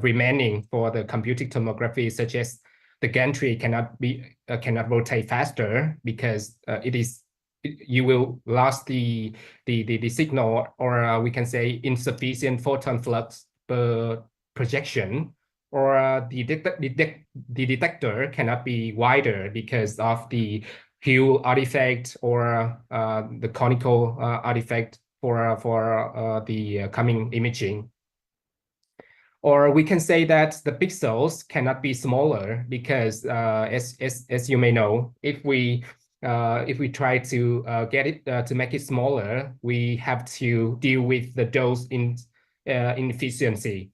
remaining for the computed tomography, such as the gantry cannot rotate faster because you will lose the signal, or we can say insufficient photon flux per projection, or the detector cannot be wider because of the hue artifact or the conical artifact for the coming imaging. Or we can say that the pixels cannot be smaller because, as you may know, if we if we try to get it to make it smaller, we have to deal with the dose inefficiency.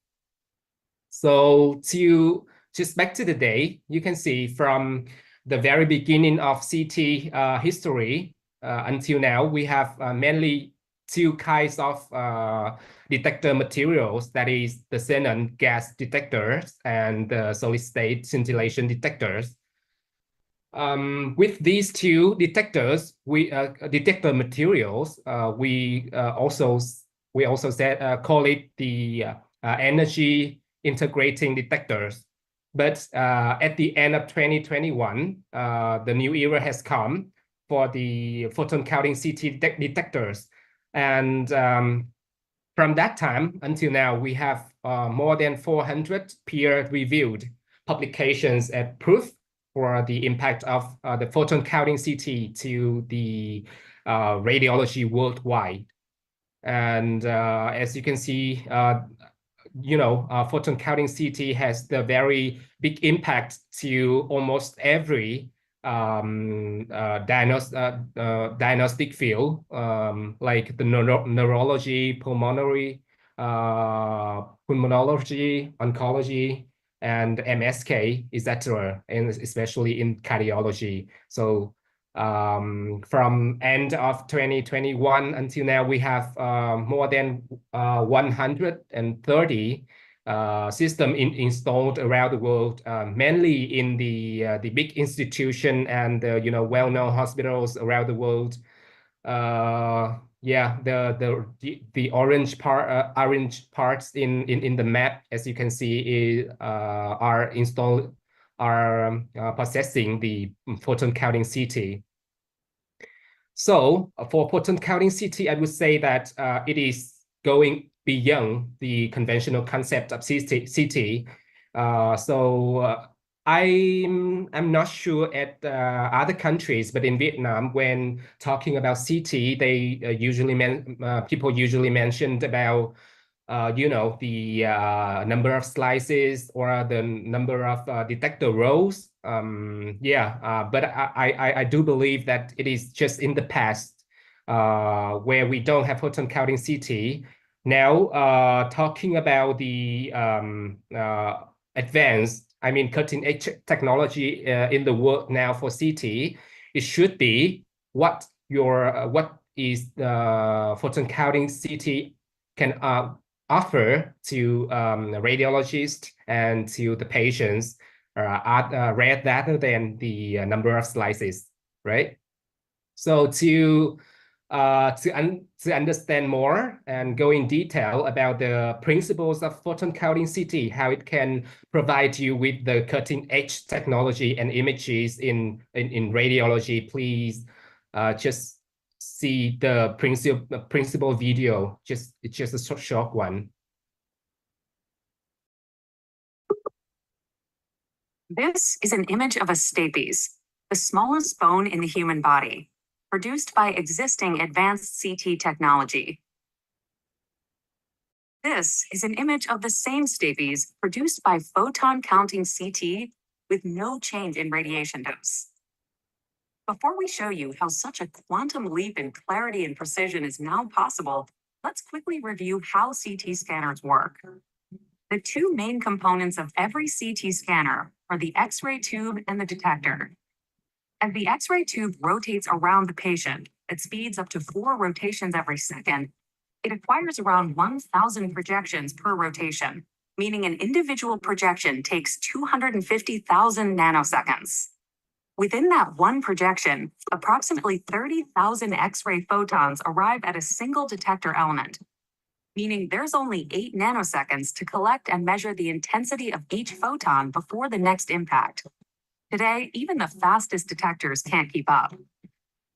So to just back to the day, you can see from the very beginning of CT history until now, we have mainly two kinds of detector materials, that is the xenon gas detectors and the solid state scintillation detectors. With these two detectors, detector materials, we also call it the energy integrating detectors. But at the end of 2021, the new era has come for the photon counting CT detectors. And from that time until now, we have more than 400 peer-reviewed publications and proof for the impact of the photon counting CT to the radiology worldwide. And as you can see, photon counting CT has the very big impact to almost every diagnostic field, like the neurology, pulmonology, oncology, and MSK, etc., and especially in cardiology. So from end of 2021 until now, we have more than 130 system installed around the world, mainly in the big institution and well-known hospitals around the world. Yeah, the orange parts in the map, as you can see, are possessing the photon counting CT. So for photon counting CT, I would say that it is going beyond the conventional concept of CT. I'm not sure at other countries, but in Vietnam, when talking about CT, they people usually mentioned about the number of slices or the number of detector rows. But I do believe that it is just in the past where we don't have photon counting CT. Now, talking about the advanced, cutting edge technology in the world now for CT, it should be what is the photon counting CT can offer to radiologists and to the patients rather than the number of slices, right? So to understand more and go in detail about the principles of photon counting CT, how it can provide you with the cutting edge technology and images in radiology, please just see the principal video. It's just a short one. This is an image of a stapes, the smallest bone in the human body, produced by existing advanced CT technology. This is an image of the same stapes produced by photon counting CT with no change in radiation dose. Before we show you how such a quantum leap in clarity and precision is now possible, let's quickly review how CT scanners work. The two main components of every CT scanner are the X-ray tube and the detector. As the X-ray tube rotates around the patient at speeds up to 4 rotations every second, it acquires around 1,000 projections per rotation, meaning an individual projection takes 250,000 nanoseconds. Within that one projection, approximately 30,000 X-ray photons arrive at a single detector element, meaning there's only 8 nanoseconds to collect and measure the intensity of each photon before the next impact. Today, even the fastest detectors can't keep up.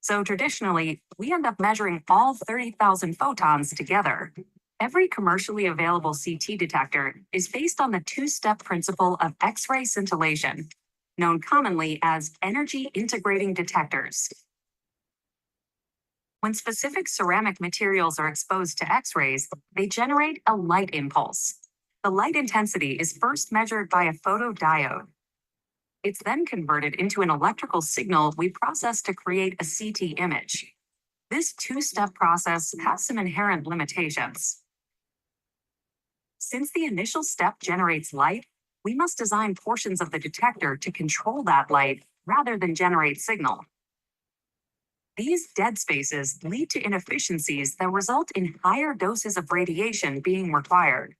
So traditionally, we end up measuring all 30,000 photons together. Every commercially available CT detector is based on the two-step principle of X-ray scintillation, known commonly as energy integrating detectors. When specific ceramic materials are exposed to X-rays, they generate a light impulse. The light intensity is first measured by a photodiode. It's then converted into an electrical signal we process to create a CT image. This two-step process has some inherent limitations. Since the initial step generates light, we must design portions of the detector to control that light rather than generate signal. These dead spaces lead to inefficiencies that result in higher doses of radiation being required.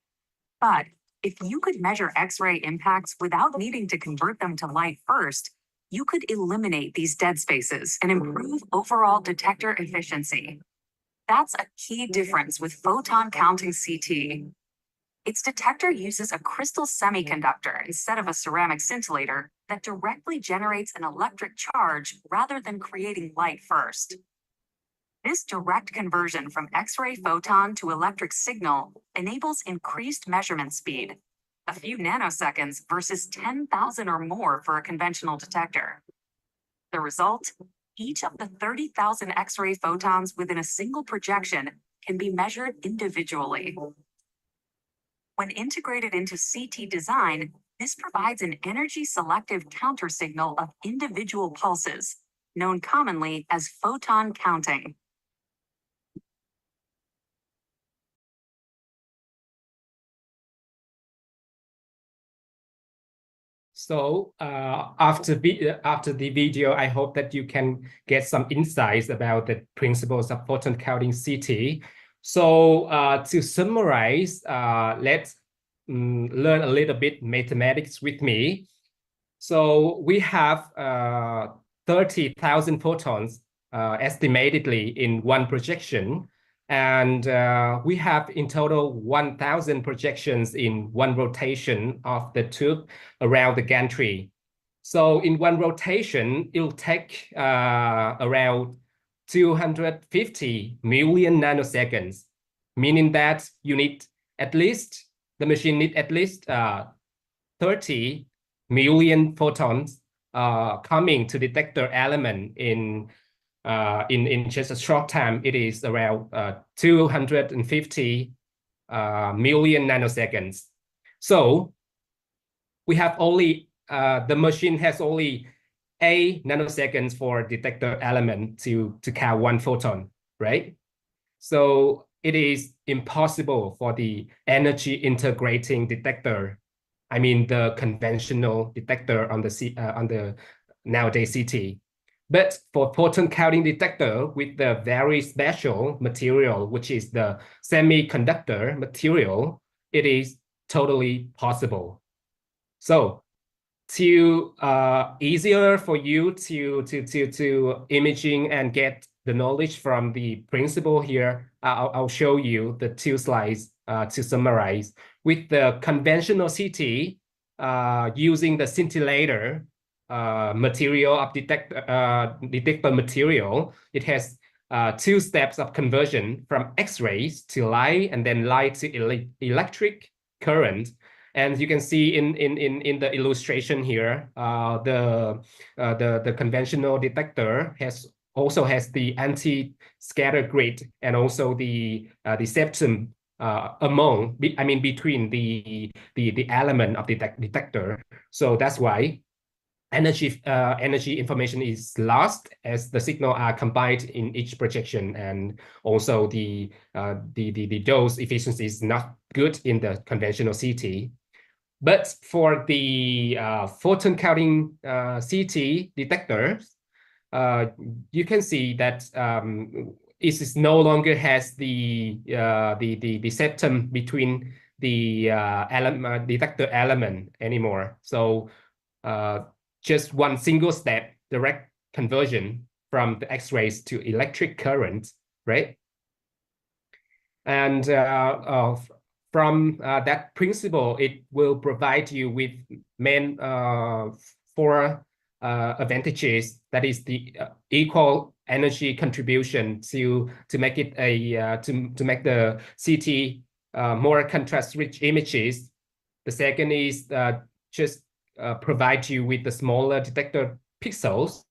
But if you could measure X-ray impacts without needing to convert them to light first, you could eliminate these dead spaces and improve overall detector efficiency. That's a key difference with photon counting CT. Its detector uses a crystal semiconductor instead of a ceramic scintillator that directly generates an electric charge rather than creating light first. This direct conversion from X-ray photon to electric signal enables increased measurement speed, a few nanoseconds versus 10,000 or more for a conventional detector. The result? Each of the 30,000 X-ray photons within a single projection can be measured individually. When integrated into CT design, this provides an energy-selective countersignal of individual pulses, known commonly as photon counting. So after the video, I hope that you can get some insights about the principles of photon counting CT. So to summarize, let's learn a little bit mathematics with me. So we have 30,000 photons estimatedly in one projection. And we have in total 1,000 projections in one rotation of the tube around the gantry. So in one rotation, it'll take around 250 million nanoseconds, meaning that you need at least, the machine needs at least 30 million photons coming to detector element in just a short time. It is around 250 million nanoseconds. So we have only, the machine has only 8 nanoseconds for detector element to count one photon, right? So it is impossible for the energy integrating detector, I mean the conventional detector on the nowadays CT. But for photon counting detector with the very special material, which is the semiconductor material, it is totally possible. So to easier for you to imaging and get the knowledge from the principle here, I'll show you the 2 slides to summarize. With the conventional CT, using the scintillator material of detector material, it has 2 steps of conversion from X-rays to light and then light to electric current. And you can see in the illustration here, the conventional detector also has the anti-scatter grid and also the septum between the element of the detector. So that's why energy information is lost as the signal are combined in each projection, and also the dose efficiency is not good in the conventional CT. But for the photon counting CT detectors, you can see that it is no longer has the septum between the detector element anymore. So just one single step, direct conversion from the X-rays to electric current, right? And from that principle, it will provide you with main 4 advantages. That is the equal energy contribution to make it a to make the CT more contrast-rich images. The second is just provide you with the smaller detector pixels.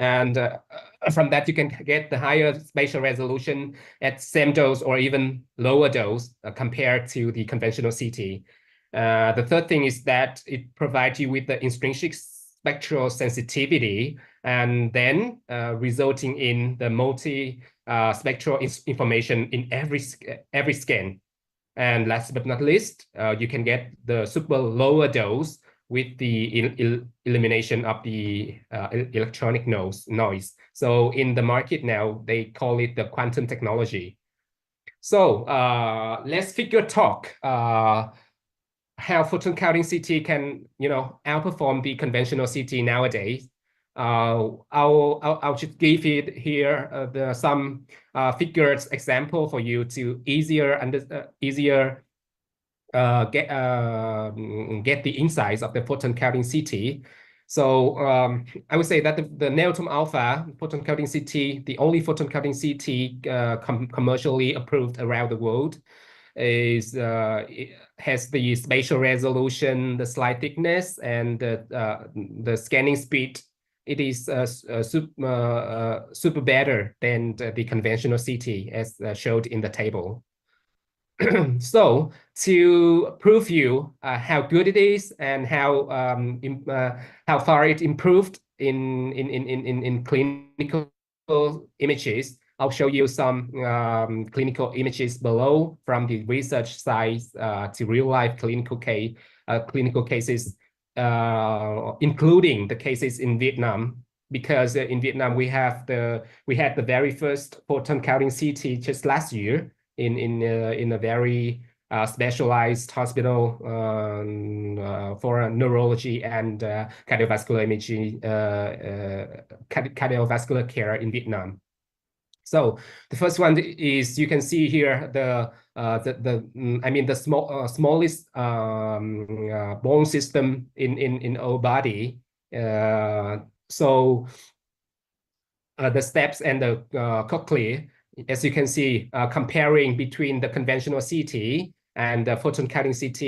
And from that, you can get the higher spatial resolution at same dose or even lower dose compared to the conventional CT. The third thing is that it provides you with the intrinsic spectral sensitivity, and then resulting in the multi spectral information in every scan. And last but not least, you can get the super lower dose with the elimination of the electronic noise. So in the market now, they call it the quantum technology. So let's figure talk how photon counting CT can, outperform the conventional CT nowadays. I'll just give it here some figures example for you to easier get the insights of the photon counting CT. So I would say that the Neotom Alpha photon counting CT, the only photon counting CT commercially approved around the world, is it has the spatial resolution, the slide thickness, and the scanning speed. It is super better than the conventional CT as showed in the table. So to prove you how good it is and how far it improved in clinical images, I'll show you some clinical images below from the research sites to real life clinical cases, including the cases in Vietnam. Because in Vietnam we had the very first photon counting CT just last year in a very specialized hospital for neurology and cardiovascular imaging, cardiovascular care in Vietnam. So the first one is, you can see here the smallest bone system in our body. So the steps and the cochlea, as you can see, comparing between the conventional CT and the photon counting CT,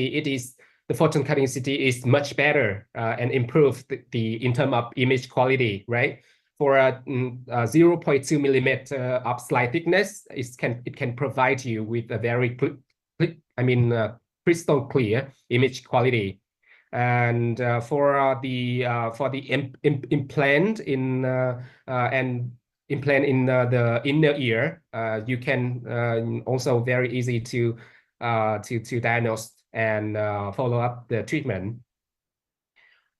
the photon counting CT is much better and improved in terms of image quality, right? For a 0.2 millimeter of slide thickness, it can provide you with a very crystal clear image quality. And for the implant in the inner ear, you can also very easy to diagnose and follow up the treatment.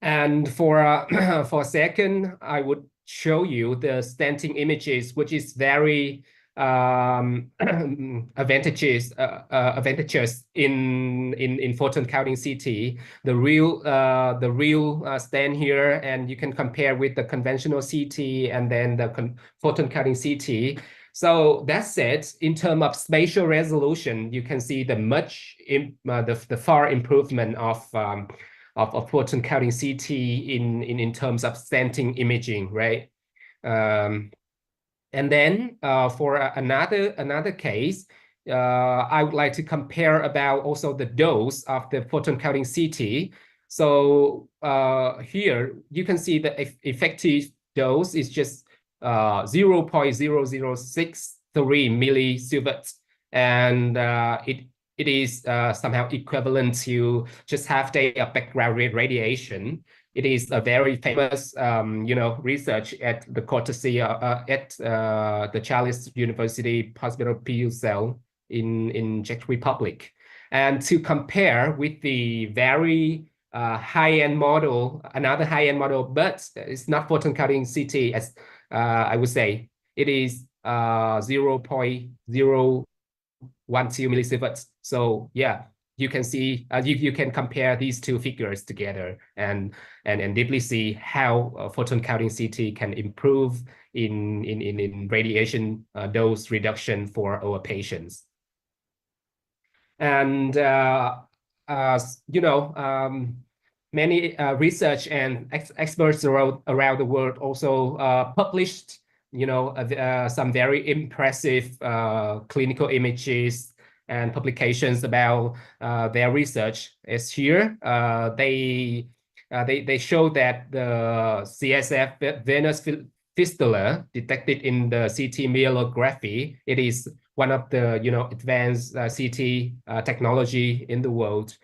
And for second, I would show you the stenting images, which is very advantageous in photon counting CT. The real stent here, and you can compare with the conventional CT and then the photon counting CT. So that said, in terms of spatial resolution, you can see the far improvement of photon counting CT in terms of stenting imaging, right? And then for another case, I would like to compare about also the dose of the photon counting CT. So here you can see the effective dose is just 0.0063 millisieverts, and it is somehow equivalent to just half day of background radiation. It is a very famous, research at the courtesy at the Charles University Hospital PU Cell in Czech Republic. And to compare with the very high-end model, another high-end model, but it's not photon counting CT, as I would say, it is 0.012 millisieverts. So yeah, you can see, you can compare these two figures together and deeply see how photon counting CT can improve in radiation dose reduction for our patients. And many research and experts around the world also published some very impressive clinical images and publications about their research. As here, they show that the CSF venous fistula detected in the CT myelography, it is one of the advanced CT technology in the world.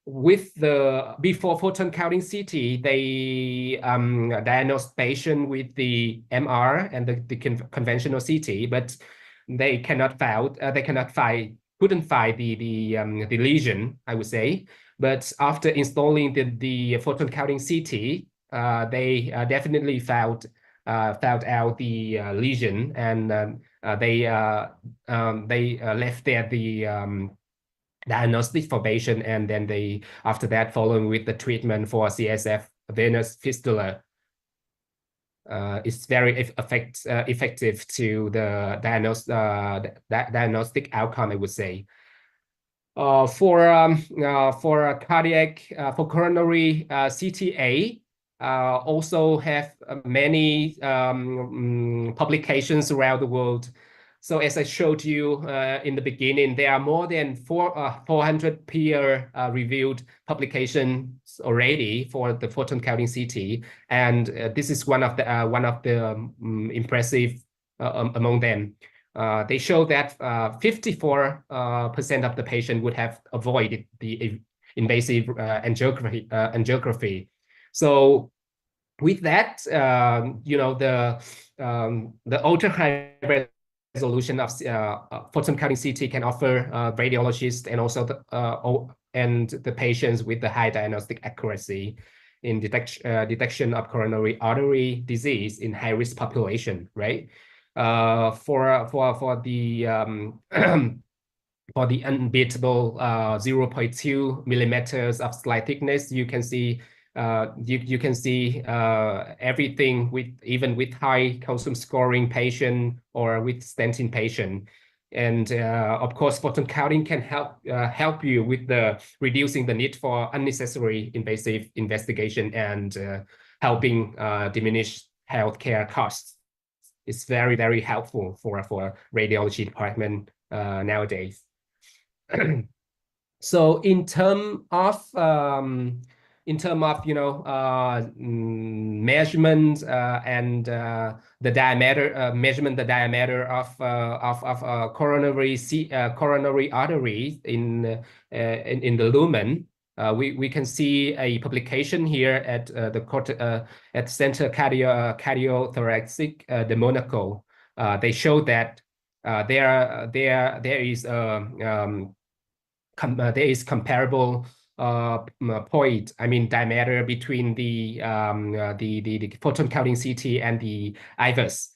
with the before photon counting CT, they diagnosed patient with the MR and the conventional CT, but they couldn't find the lesion, I would say. But after installing the photon counting CT, they definitely found out the lesion, and they left there the diagnostic for patient, and then they after that following with the treatment for CSF venous fistula. It's very effective to the diagnostic outcome, I would say. For cardiac, for coronary CTA, also have many publications around the world. So as I showed you in the beginning, there are more than 400 peer-reviewed publications already for the photon counting CT, and this is one of the impressive among them. They show that 54% of the patient would have avoided the invasive angiography. So with that, the ultra high resolution of photon counting CT can offer radiologists and also the patients with the high diagnostic accuracy in detection of coronary artery disease in high risk population, right? For the for the unbeatable 0.2 millimeters of slide thickness, you can see everything even with high calcium scoring patient or with stenting patient. And of course, photon counting can help you with reducing the need for unnecessary invasive investigation and helping diminish healthcare costs. It's very, very helpful for radiology department nowadays. So in term of measurement and the diameter of coronary arteries in the lumen. We can see a publication here at at Center Cardiothoracic de Monaco. They show that there is comparable point, I mean diameter between the photon counting CT and the IVUS.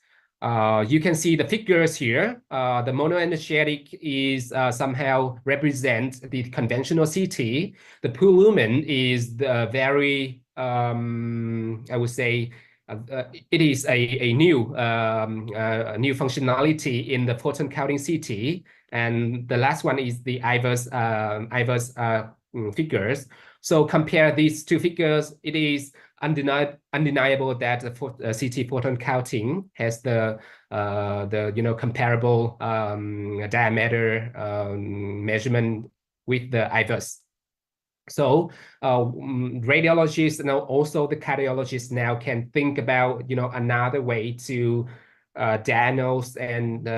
You can see the figures here. The monoenergetic is somehow represent the conventional CT. The pool lumen is the very, I would say, it is a new functionality in the photon counting CT, and the last one is the IVUS figures. So compare these two figures, it is undeniable that the CT photon counting has the comparable diameter measurement with the IVUS. So radiologists and also the cardiologists now can think about another way to diagnose, and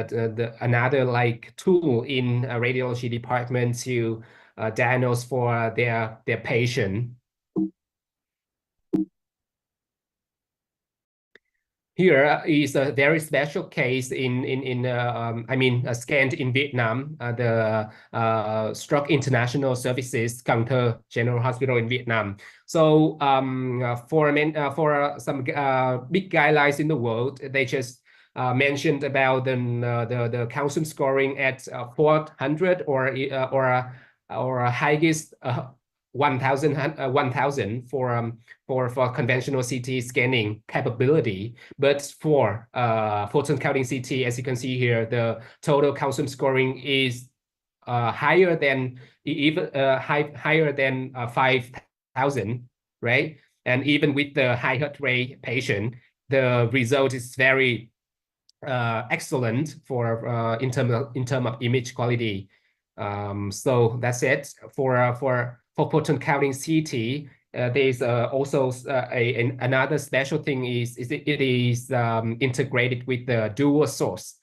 another like tool in a radiology department to diagnose for their patient. Here is a very special case scanned in Vietnam, the Stroke International Services Cần Thơ General Hospital in Vietnam. So for some big guidelines in the world, they just mentioned about the calcium scoring at 400 or highest 1,000 for conventional CT scanning capability, but for photon counting CT, as you can see here, the total calcium scoring is higher than 5,000, right? And even with the high heart rate patient, the result is very excellent for in term of image quality. So that's it for photon counting CT. There's also another special thing is it is integrated with the dual source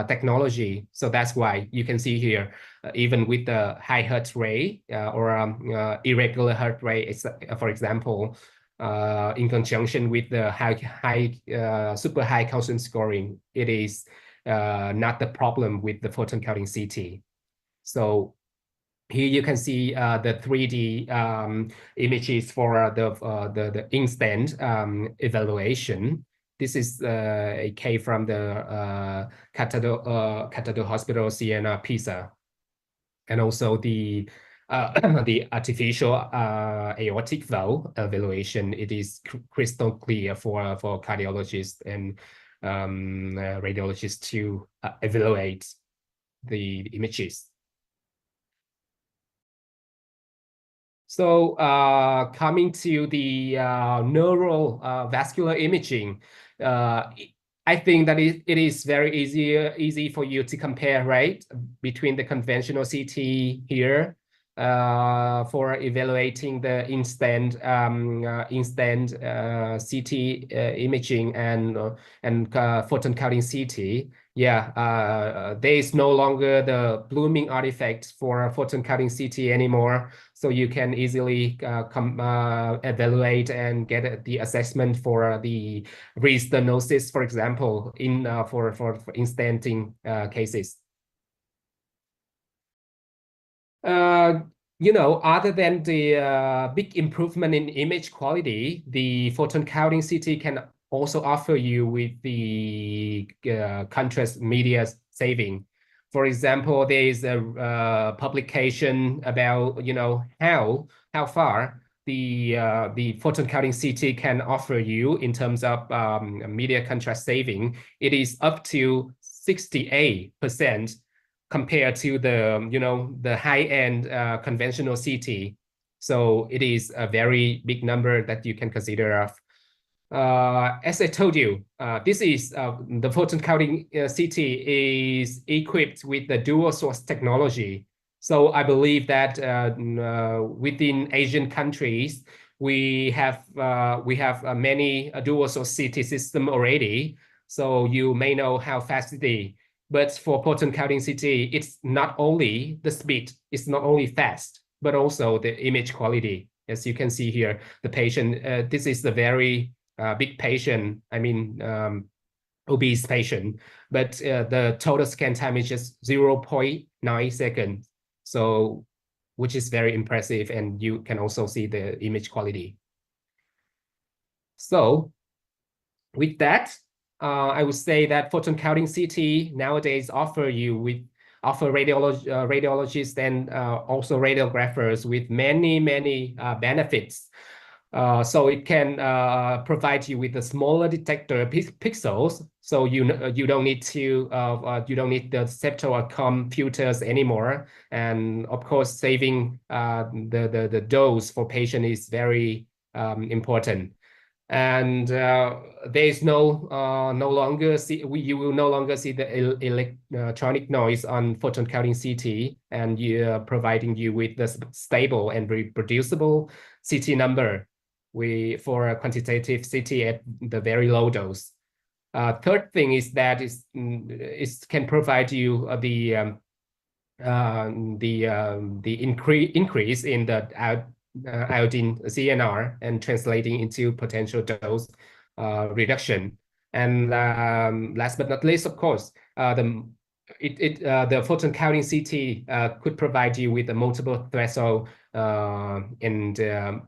technology. So that's why you can see here, even with the high heart rate or irregular heart rate, for example, in conjunction with the super high calcium scoring, it is not the problem with the photon counting CT. So here you can see the 3D images for the instant evaluation. This is a case from the Cathedral Hospital, Siena, Pisa, and also the the artificial aortic valve evaluation. It is crystal clear for cardiologists and radiologists to evaluate the images. So coming to the neural vascular imaging, I think that it is very easy for you to compare, right, between the conventional CT here for evaluating the instant CT imaging and photon counting CT. Yeah, there is no longer the blooming artifact for photon counting CT anymore. So you can easily evaluate and get the assessment for the restenosis, for example, in for instanting cases. You know, other than the big improvement in image quality, the photon counting CT can also offer you with the contrast media saving. For example, there is a publication about, you know, how far the photon counting CT can offer you in terms of media contrast saving. It is up to 68% compared to the, you know, the high-end conventional CT. So it is a very big number that you can consider of. As I told you, this is the photon counting CT is equipped with the dual source technology. So I believe that within Asian countries, we have many dual source CT system already. So you may know how fast it is. But for photon counting CT, it's not only the speed, it's not only fast, but also the image quality. As you can see here, the patient, this is a very big patient, I mean, obese patient, but the total scan time is just 0.9 seconds. So, which is very impressive, and you can also see the image quality. So, with that, I would say that photon counting CT nowadays offer radiologists and also radiographers with many benefits. So it can provide you with a smaller detector pixels, so you don't need the septal computers anymore, and of course saving the dose for patient is very important. And there is you will no longer see the electronic noise on photon counting CT, and providing you with the stable and reproducible CT number for a quantitative CT at the very low dose. Third thing is that it can provide you the increase in the iodine CNR and translating into potential dose reduction. And last but not least, of course, the photon counting CT could provide you with a multiple threshold and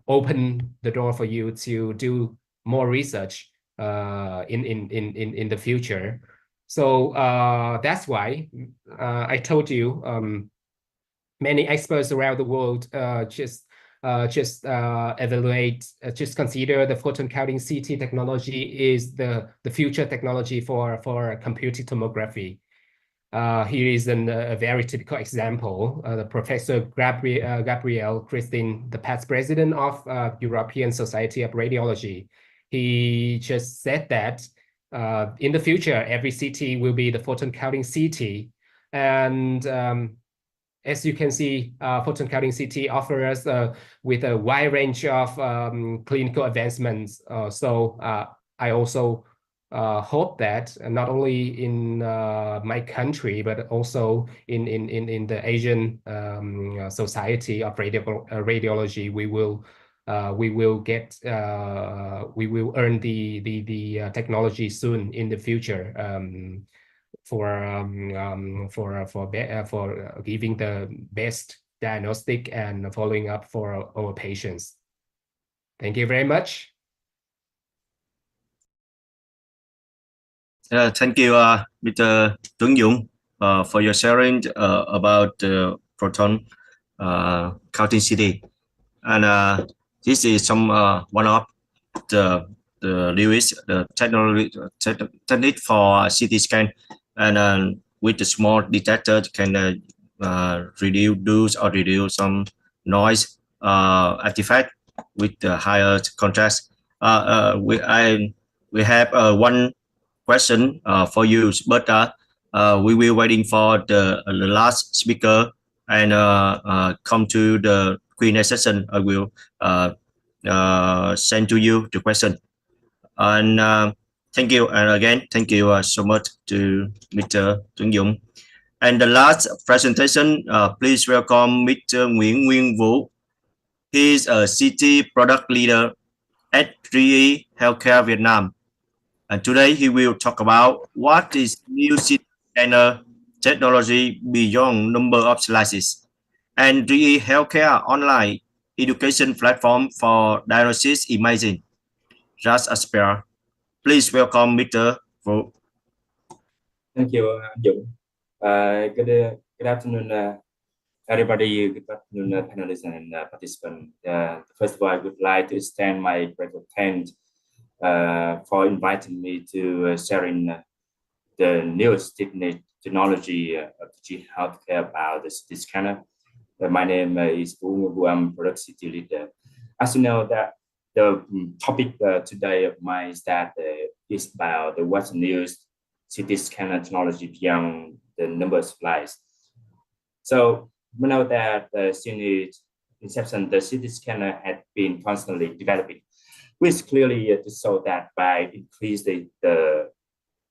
open the door for you to do more research in the future. So that's why I told you many experts around the world just consider the photon counting CT technology is the future technology for computed tomography. Here is a very typical example. The Professor Gabriel Christin, the past president of European Society of Radiology, he just said that in the future, every CT will be the photon counting CT. And as you can see, photon counting CT offers us with a wide range of clinical advancements. So I also hope that not only in my country but also in the Asian society of radiology, we will earn the technology soon in the future, for giving the best diagnostic and following up for our patients. Thank you very much. Thank you, Mr. Tuấn Dũng, for your sharing about the proton counting CT. And this is some one of the newest technique for CT scan, and with the small detector can reduce some noise artifact with the higher contrast. We have one question for you, but we will waiting for the last speaker and come to the Q&A session. I will send to you the question. And thank you, and again thank you so much to Mr. Tuấn Dũng. And the last presentation, please welcome Mr. Nguyễn Nguyên Vũ. He is a CT product leader at 3E Healthcare Vietnam. And today he will talk about what is new CT scanner technology beyond number of slices, and 3E Healthcare online education platform for diagnosis imaging. Just a spare. Please welcome Mr. Vũ. Thank you, Dũng. Good afternoon, everybody. Good afternoon, panelists and participants. First of all, I would like to extend my gratitude for inviting me to sharing the newest technology of 3E Healthcare about this scanner. My name is Vũ. I'm product city leader. As you know, that the topic today of mine is that is about the what's newest CT scanner technology beyond the number of slides. So we know that since its inception, the CT scanner had been constantly developing, which clearly to show that by increasing the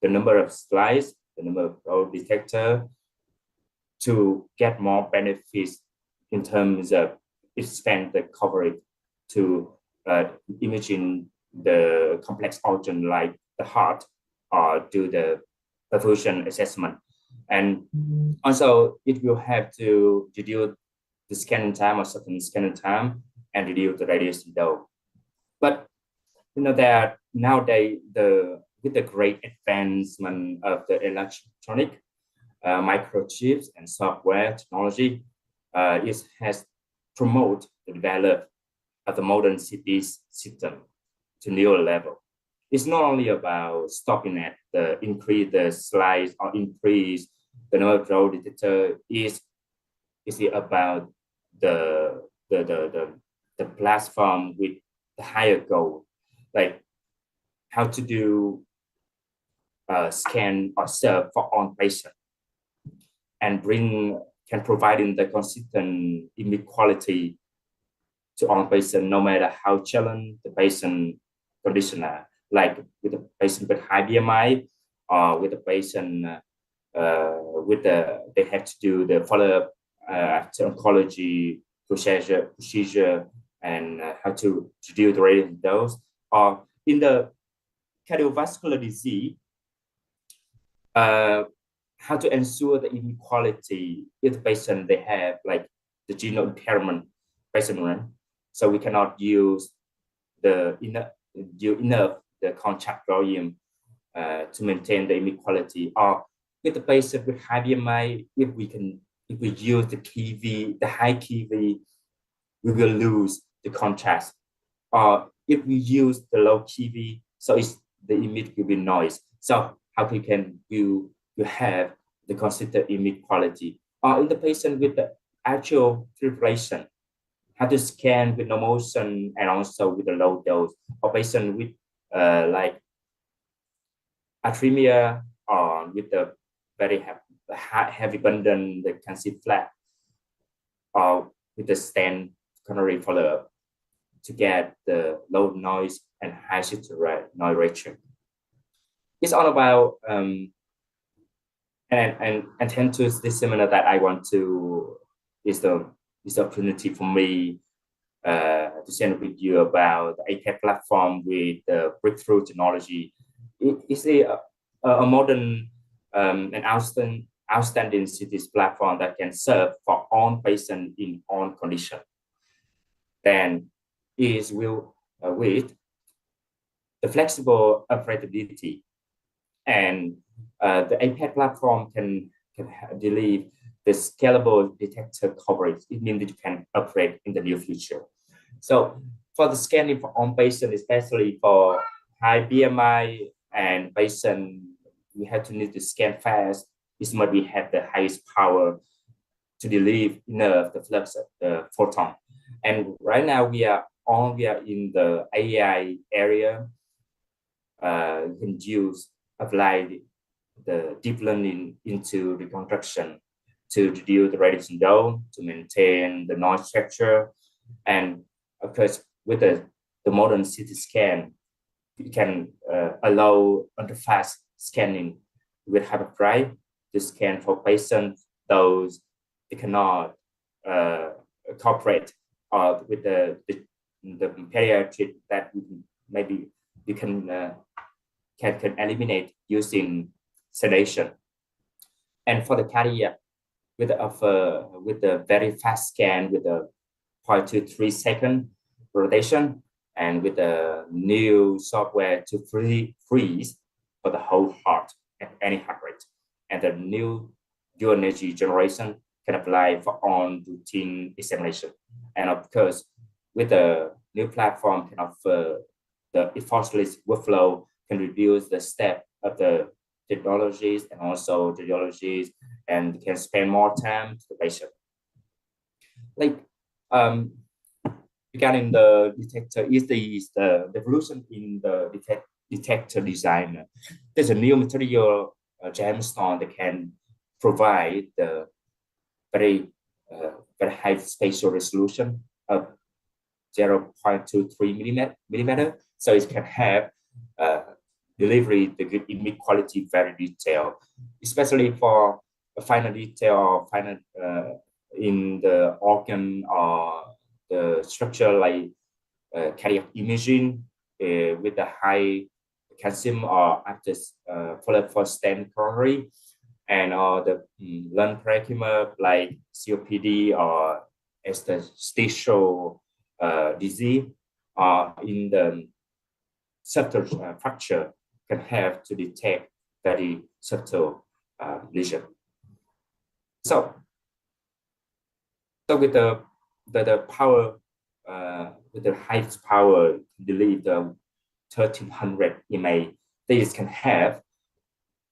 number of slides, the number of row detector, to get more benefits in terms of expand the coverage to imaging the complex organ like the heart, or do the perfusion assessment. And also it will have to reduce the scanning time or certain scanning time and reduce the radiation dose. But you know that nowadays with the great advancement of the electronic microchips and software technology, it has promoted the development of the modern cities system to newer level. It's not only about stopping at the increase the slides or increase the number of row detector. Is about the platform with the higher goal, like how to do scan or serve for on patient, and can providing the consistent image quality to on patient, no matter how challenging the patient condition are, like with a patient with high BMI, or with a patient they have to do the follow-up after oncology procedure, and how to reduce the radiation dose, or in the cardiovascular disease, how to ensure the inequality if the patient they have like the genome impairment patient, so we cannot use the enough the contact volume to maintain the inequality. Or with the patient with high BMI, if we use the KV, the high KV, we will lose the contrast. Or if we use the low KV, so the image will be noise. So how can you have the consistent image quality? Or in the patient with the atrial fibrillation, how to scan with no motion and also with a low dose, or patient with like arrhythmia, or with the very heavy burden that can see flat, or with the stent coronary follow-up to get the low noise and high noise ratio. it's all about and tend to this seminar that I want to is the opportunity for me to share with you about the APEC platform with the breakthrough technology. It's a modern and outstanding cities platform that can serve for all patients in all conditions. Then is will with the flexible operability, and the APEC platform can deliver the scalable detector coverage. It means that you can operate in the near future. So for the scanning for on patient, especially for high BMI and patient, we have to need to scan fast. This might we have the highest power to deliver enough the flux of the photon. And right now we are in the AI area. Can use apply the deep learning into reconstruction to reduce the radiation dome, to maintain the noise structure, and of course with the modern CT scan, you can allow ultra-fast scanning with hyperdrive to scan for patients those they cannot cooperate with the pediatric that maybe you can eliminate using sedation. And for the cardiac, with the very fast scan with the 0.23 second rotation, and with the new software to freeze for the whole heart at any heart rate, and the new dual energy generation can apply for on routine examination. And of course, with the new platform can offer the effortless workflow, can reduce the step of the technologies and also radiologies, and can spend more time to the patient. Like regarding the detector, is the evolution in the detector design. There's a new material gemstone that can provide the very high spatial resolution of 0.23 millimeter, so it can have delivery the good image quality very detailed, especially for a final detail, final in the organ or the structure like cardiac imaging with the high calcium or after for stent coronary, and the lung parenchyma like COPD or interstitial disease, in the subtle fracture can have to detect very subtle lesion. So with the power, with the highest power, believe the 1300 mA, this can have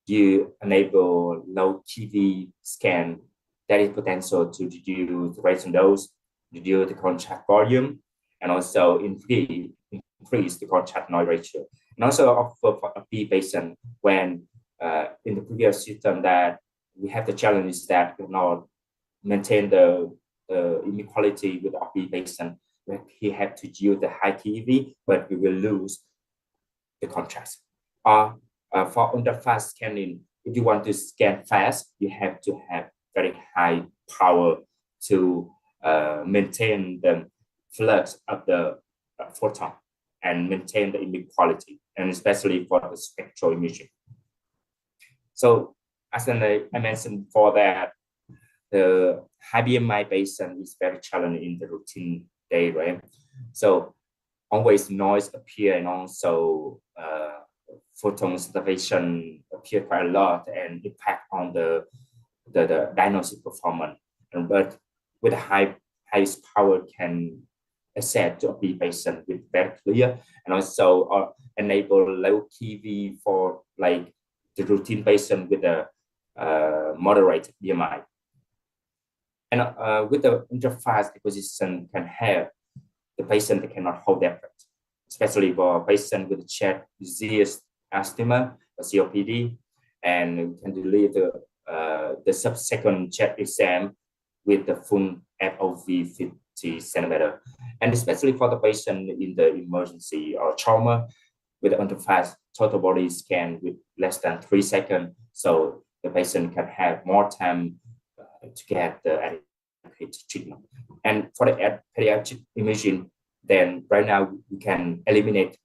you enable low TV scan that is potential to reduce the radiation dose, reduce the contrast volume, and also increase the contrast noise ratio. And also offer for a P patient when in the previous system that we have the challenge that we not maintain the image quality with a P patient, where he had to use the high TV, but we will lose the contrast. For ultra fast scanning, if you want to scan fast, you have to have very high power to maintain the flux of the photon and maintain the image quality, and especially for the spectral imaging. So as I mentioned before that, the high BMI patient is very challenging in the routine day, right? So always noise appear, and also photon saturation appear quite a lot and impact on the diagnostic performance. But with highest power can assess to a B patient with very clear, and also enable low TV for like the routine patient with a moderate BMI. And with the ultra-fast acquisition can have the patient that cannot hold their breath, especially for patient with chest disease, asthma, or COPD, and can deliver the subsequent chest exam with the full FOV 50 centimeter. And especially for the patient in the emergency or trauma, with the ultra-fast total body scan with less than 3 seconds, so the patient can have more time to get the adequate treatment. And for the pediatric imaging, then right now we can eliminate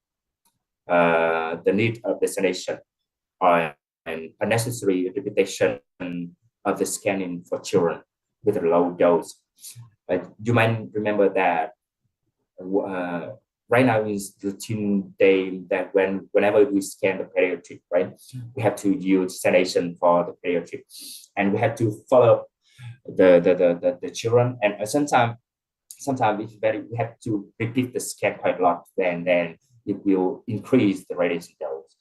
the need of the sedation or an unnecessary repetition of the scanning for children with a low dose. You might remember that right now is routine day that whenever we scan the pediatric, right, we have to use sedation for the pediatric, and we have to follow the children, and sometimes it's we have to repeat the scan quite a lot, then it will increase the radiation dose.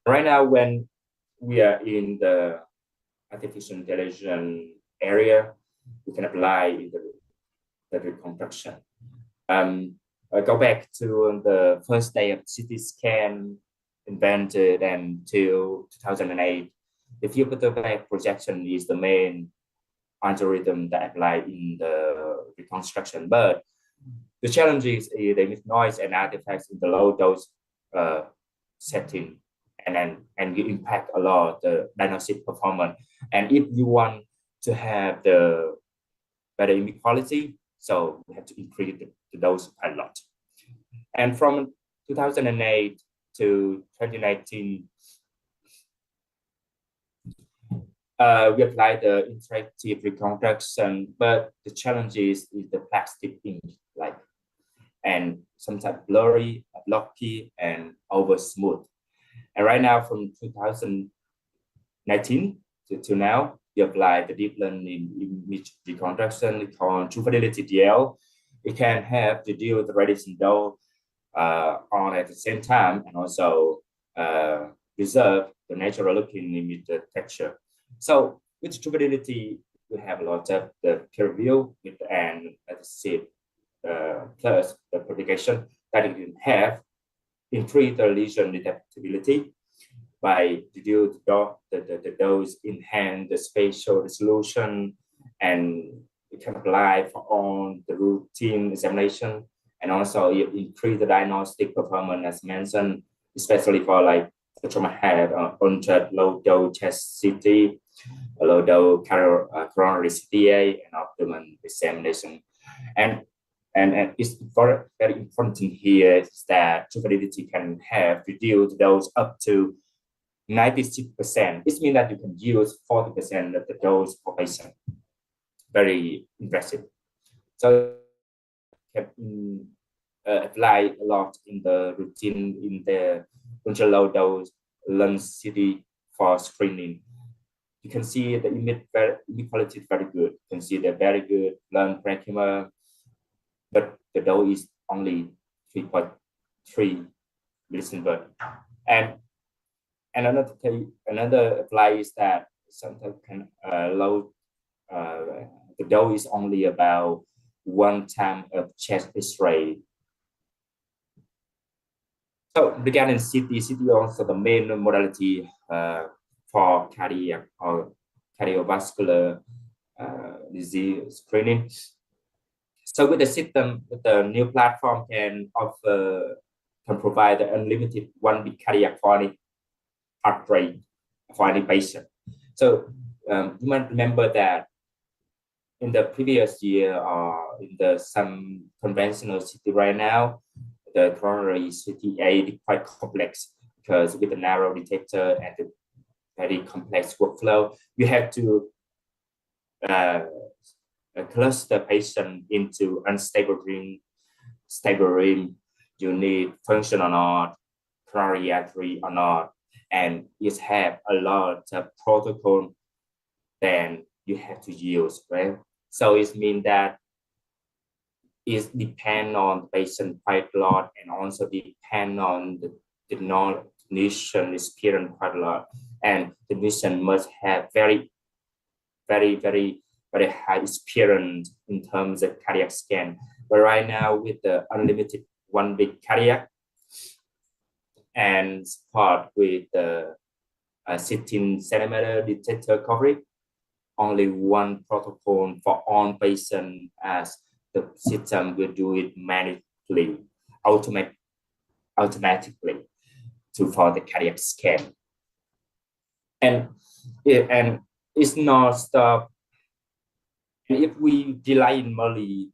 Right now, when we are in the artificial intelligence area, we can apply in the reconstruction. I go back to the first day of CT scan invented until 2008. The field photogrametric projection is the main algorithm that apply in the reconstruction, but the challenge is they emit noise and artifacts in the low dose setting, and you impact a lot the diagnostic performance. And if you want to have the better image quality, so we have to increase the dose a lot. And from 2008 to 2019, we applied the interactive reconstruction, but the challenge is the plastic ink, and sometimes blurry, blocky, and over smooth. And right now, from 2019 to now, we apply the deep learning image reconstruction called True Fidelity DL. It can help to deal with the radiation dose on at the same time, and also preserve the natural looking image texture. So with True Fidelity, we have a lot of the peer review and plus the publication that it can have increase the lesion detectability by reduce the dose, enhance the spatial resolution, and it can apply for all the routine examination, and also it increase the diagnostic performance as mentioned, especially for the trauma head, ultra low dose chest CT, low dose coronary CTA, and abdomen examination. And it's very important here is that True Fidelity can have reduced dose up to 96%. This means that you can use 40% of the dose per patient. Very impressive. So can apply a lot in the routine in the ultra low dose lung CT for screening. You can see the image quality is very good. You can see the very good lung parenchyma, but the dose is only 3.3 millisievert. And another apply is that sometimes can the dose is only about 1 time of chest X-ray. So regarding CT also the main modality for cardiac or cardiovascular disease screening. So with the system, with the new platform can provide the unlimited 1 beat cardiac for any heart rate for any patient. So you might remember that in the previous year or in some conventional CT right now, the coronary CTA is quite complex because with the narrow detector and the very complex workflow, you have to cluster patient into unstable ring, stable ring, you need function or not, coronary artery or not, and it have a lot of protocol then you have to use, right? So it means that it depends on the patient quite a lot, and also depend on the clinician experience quite a lot, and the clinician must have very high experience in terms of cardiac scan. But right now with the unlimited 1 beat cardiac and support with the 16 centimeter detector coverage, only one protocol for all patients as the system will do it manually, automatically for the cardiac scan. And it's not stop. And if we rely merely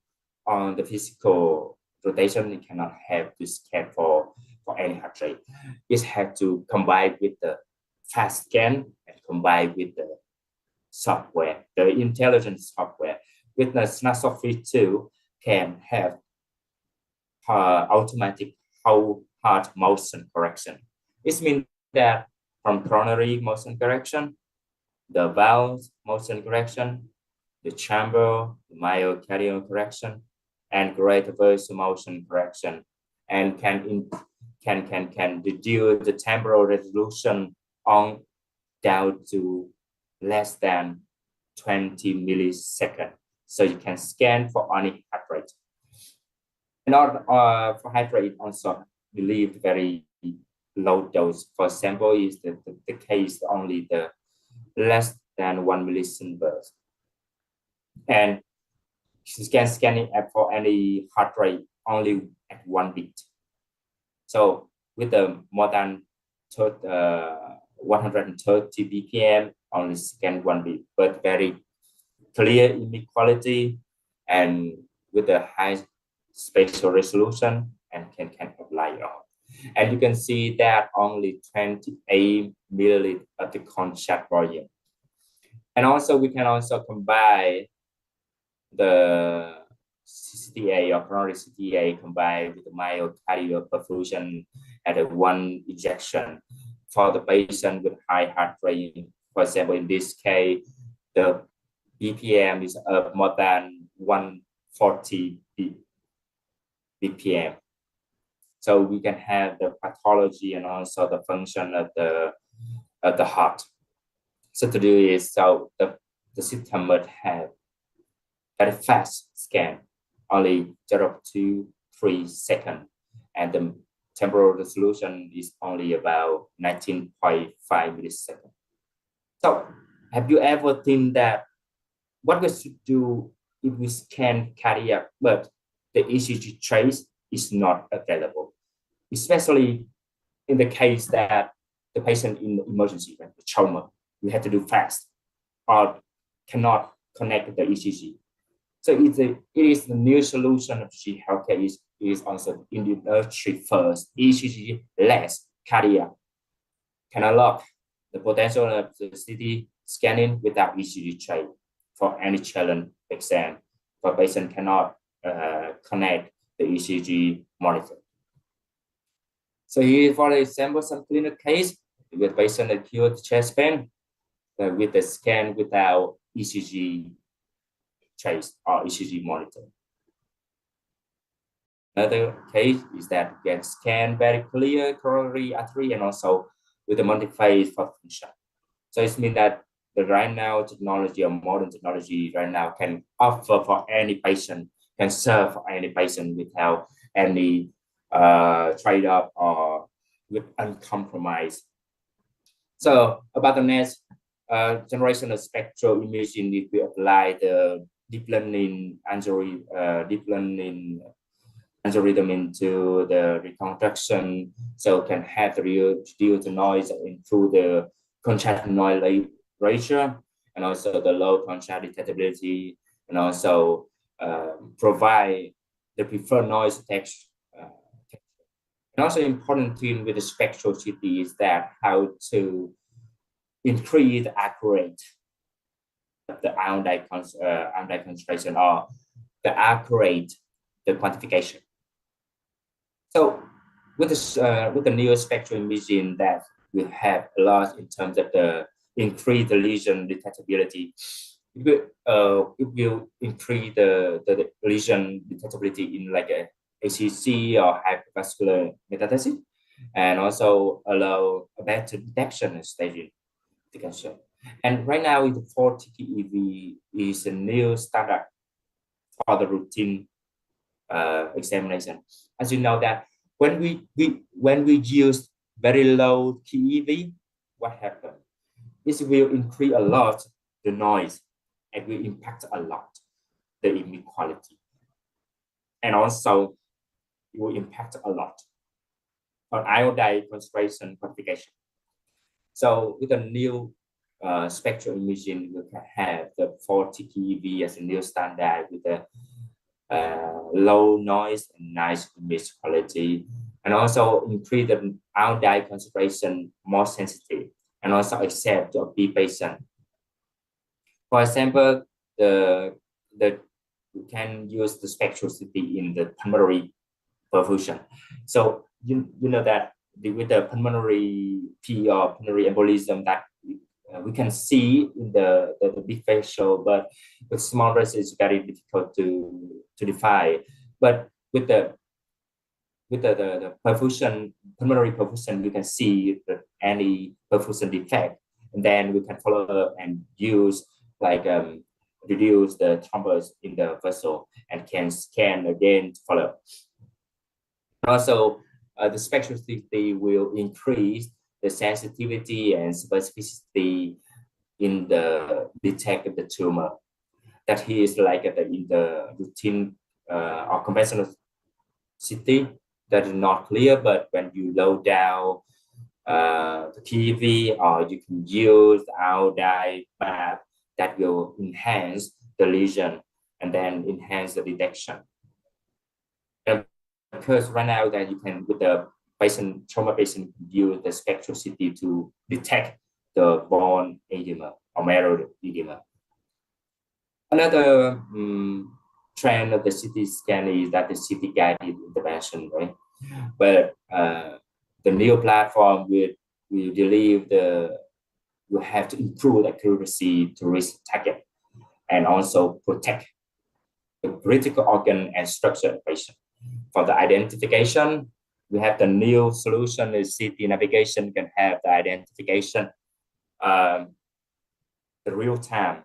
on the physical rotation, it cannot have to scan for any heart rate. It has to combine with the fast scan and combine with the software, the intelligent software. With the Snapsoft 2 can have automatic whole heart motion correction. It means that from coronary motion correction, the valve motion correction, the chamber, the myocardial correction, and greater vessel motion correction, and can reduce the temporal resolution on down to less than 20 milliseconds. So you can scan for any heart rate. And for heart rate also believed very low dose. For example, is the case only the less than 1 millisievert. And you can scan it for any heart rate only at 1 beat. So with the more than 130 BPM, only scan 1 beat, but very clear image quality and with a high spatial resolution and can apply it on. And you can see that only 28 milliliters of the contrast volume. And also we can also combine the CTA or coronary CTA combined with the myocardial perfusion at a 1 injection for the patient with high heart rate. For example, in this case, the BPM is more than 140 BPM. So we can have the pathology and also the function of the heart. So to do is, so the system must have very fast scan, only 0 to 3 seconds, and the temporal resolution is only about 19.5 milliseconds. So have you ever think that what we should do if we scan cardiac, but the ECG trace is not available, especially in the case that the patient in emergency, like the trauma, we have to do fast or cannot connect the ECG. So it is the new solution of G healthcare is also in the industry first, ECG less cardiac, can unlock the potential of the CT scanning without ECG trace for any challenge exam, for patient cannot connect the ECG monitor. So here, for example, some clinical case with patient acute chest pain with the scan without ECG trace or ECG monitor. Another case is that you can scan very clear coronary artery and also with the multi-phase function. So it means that the right now technology or modern technology right now can offer for any patient, can serve for any patient without any trade-off or with uncompromised. So about the next generation of spectral imaging, if we apply the deep learning algorithm into the reconstruction, so can have the reduce the noise and improve the contrast noise ratio, and also the low contrast detectability, and also provide the preferred noise detection. And also important thing with the spectral CT is that how to increase the accurate the iodide concentration or the accurate the quantification. So with the new spectral imaging that we have a lot in terms of the increase the lesion detectability, it will increase the lesion detectability in like a ACC or hypervascular metastasis, and also allow a better detection and staging. And right now, the 4 TEV is a new standard for the routine examination. As you know that when we use very low TEV, what happens? It will increase a lot the noise and will impact a lot the image quality, and also it will impact a lot or iodide concentration quantification. So with the new spectral imaging, we can have the 40 keV as a new standard with the low noise and nice image quality, and also increase the iodide concentration more sensitive, and also accept to be patient. For example, we can use the spectroscopy in the pulmonary perfusion. So you know that with the pulmonary P or pulmonary embolism that we can see in the big facial, but with small vessels it's very difficult to define. But with the perfusion, pulmonary perfusion, you can see any perfusion defect, and then we can follow up and use like reduce the thrombus in the vessel and can scan again to follow up. Also, the spectroscopy will increase the sensitivity and specificity in the detect of the tumor. That is like in the routine or conventional CT that is not clear, but when you load down the PV, or you can use the iodide map that will enhance the lesion and then enhance the detection. And because right now that you can, with the patient, trauma patient, use the spectral CT to detect the bone edema or marrow edema. Another trend of the CT scan is that the CT guided intervention, right? But the new platform we believe you have to improve accuracy to reach target and also protect the critical organ and structure of the patient. For the identification, we have the new solution is CT navigation can have the identification the real time,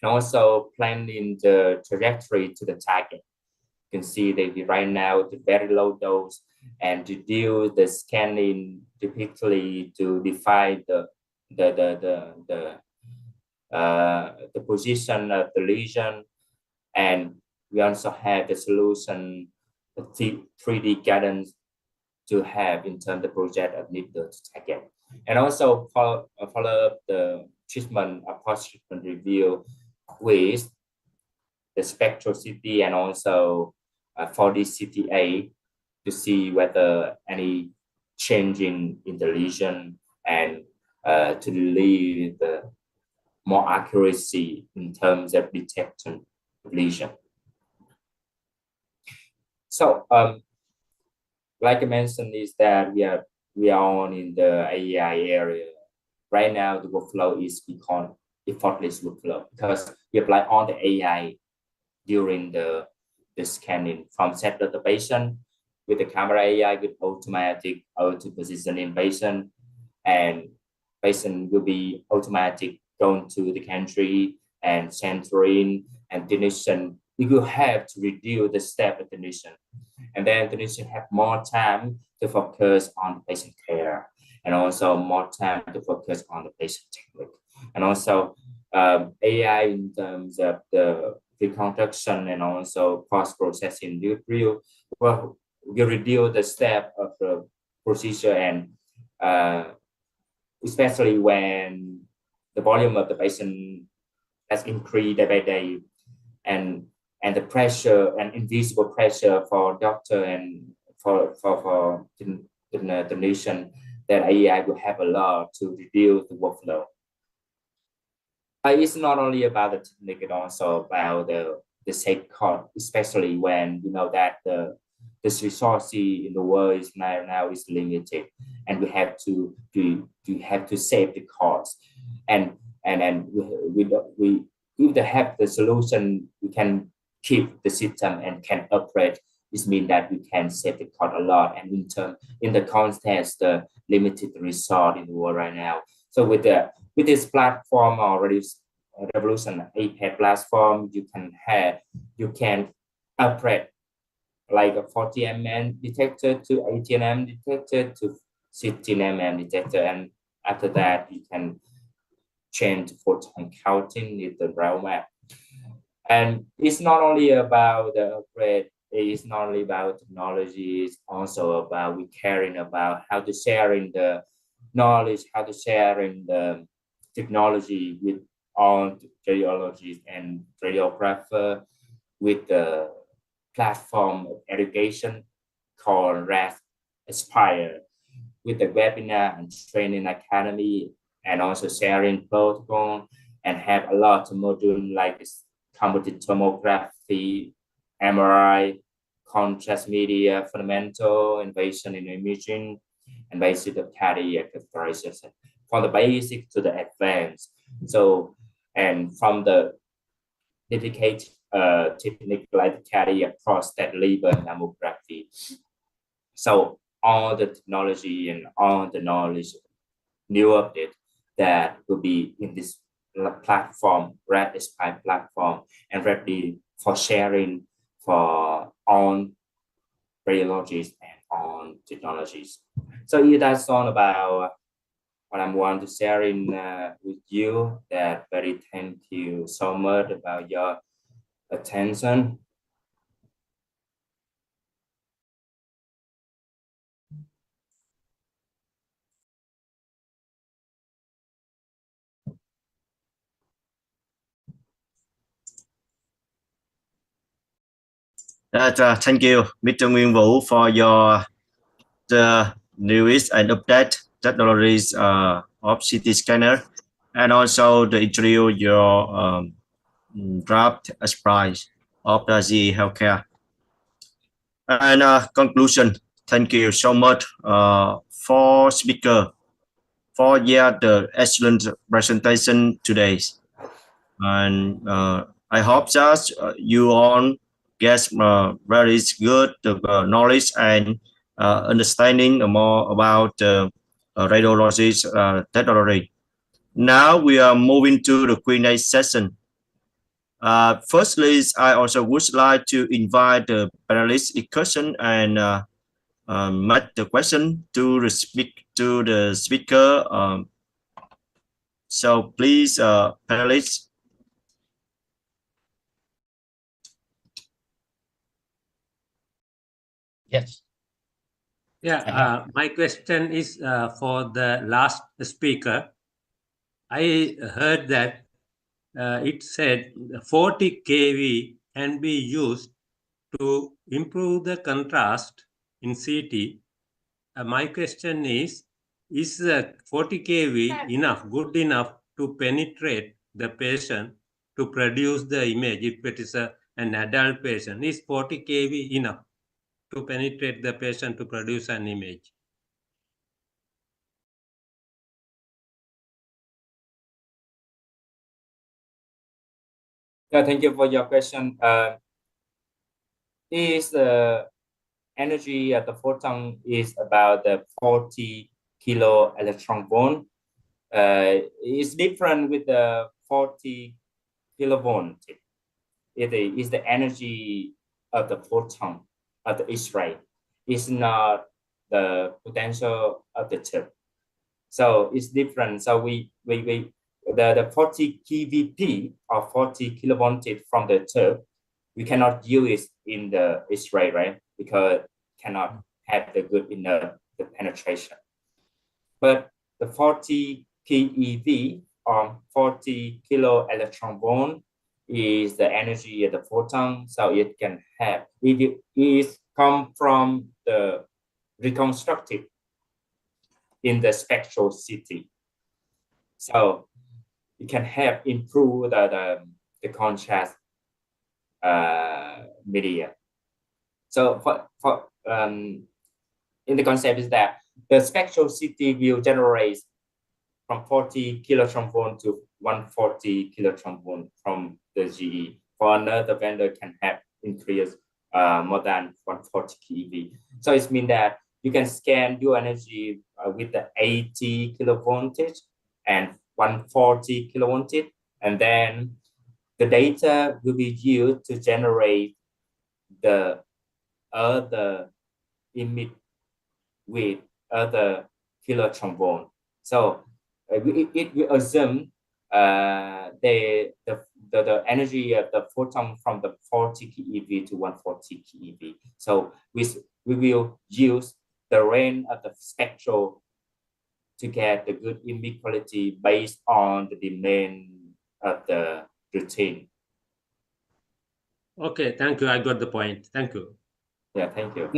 and also planning the trajectory to the target. You can see that right now the very low dose and reduce the scanning typically to define the position of the lesion. And we also have the solution, the 3D guidance to have in terms of the project of needle to target. And also follow up the treatment, post-treatment review with the spectral CT and also 4D CTA to see whether any change in the lesion and to lead the more accuracy in terms of detection of lesion. So like I mentioned is that we are on in the AI area. Right now the workflow is called effortless workflow because we apply all the AI during the scanning from set of the patient with the camera AI with automatic auto positioning patient, and patient will be automatic going to the country and centering and clinician. We will have to reduce the step of clinician, and then clinician have more time to focus on the patient care and also more time to focus on the patient technique. And also AI in terms of the reconstruction and also post-processing will reduce the step of the procedure, and especially when the volume of the patient has increased day by day, and the pressure and invisible pressure for doctor and for the nation, that AI will have a lot to reduce the workflow. It's not only about the technique, it's also about the safe cost, especially when you know that the resources in the world is now is limited, and we have to save the cost, and we if they have the solution, we can keep the system and can operate. This means that we can save the cost a lot, and in the context the limited resource in the world right now. So with this platform already, Revolution iPad platform, you can operate like a 40 mm detector to 18 mm detector to 16 mm detector, and after that you can change photon counting with the brown map. And it's not only about the upgrade is not only about technology, it's also about we caring about how to sharing the knowledge, how to sharing the technology with all radiologists and radiographer with the platform of education called RAS Aspire, with the webinar and training academy, and also sharing protocol, and have a lot of modules like computed tomography, MRI, contrast media, fundamental, innovation in imaging, and basic of cardiac catheterization, from the basic to the advanced. So, and from the dedicated technique like cardiac prostate liver mammography. So all the technology and all the knowledge, new update that will be in this platform, RAD Aspire platform, and ready for sharing for all radiologists and all technologies. So that's all about what I want to share with you. That very thank you so much about your attention. Thank you, Mr. Nguyên Vũ, for your the newest and update technologies of CT scanner, and also to introduce your draft price of the GE Healthcare. And conclusion, thank you so much for speaker for the excellent presentation today. And I hope that you all get very good knowledge and understanding more about radiology technology. Now we are moving to the Q&A session. Firstly, I also would like to invite the panelists in question and make the question to the speaker. So please, panelists. Yes. Yeah, my question is for the last speaker. I heard that it said 40 kV can be used to improve the contrast in CT. My question is 40 kV enough, good enough to penetrate the patient to produce the image? If it is an adult patient, is 40 kV enough to penetrate the patient to produce an image? Yeah, thank you for your question. Is the energy of the photon is about the 40 kilo electron volt. It's different with the 40 kilovolt. It is the energy of the photon of the X-ray. It's not the potential of the tube. So it's different. So the 40 kVp or 40 kilovolt from the tube, we cannot use it in the X-ray, right? Because cannot have the good enough the penetration. But the 40 keV or 40 kilo electron volt is the energy of the photon, so it can have, it is come from the reconstructed in the spectral CT. So it can help improve the contrast media. So in the concept is that the spectral CT will generate from 40 kilotron volt to 140 kilotron volt from the GE. For another vendor can have increase more than 140 keV. So it means that you can scan your energy with the 80 kilovoltage and 140 kilovoltage, and then the data will be used to generate the other image with other kilotron volt. So it will assume the the energy of the photon from the 40 keV to 140 keV. So we will use the range of the spectral to get the good image quality based on the demand of the routine. Okay, thank you. I got the point. Thank you. Yeah, thank you.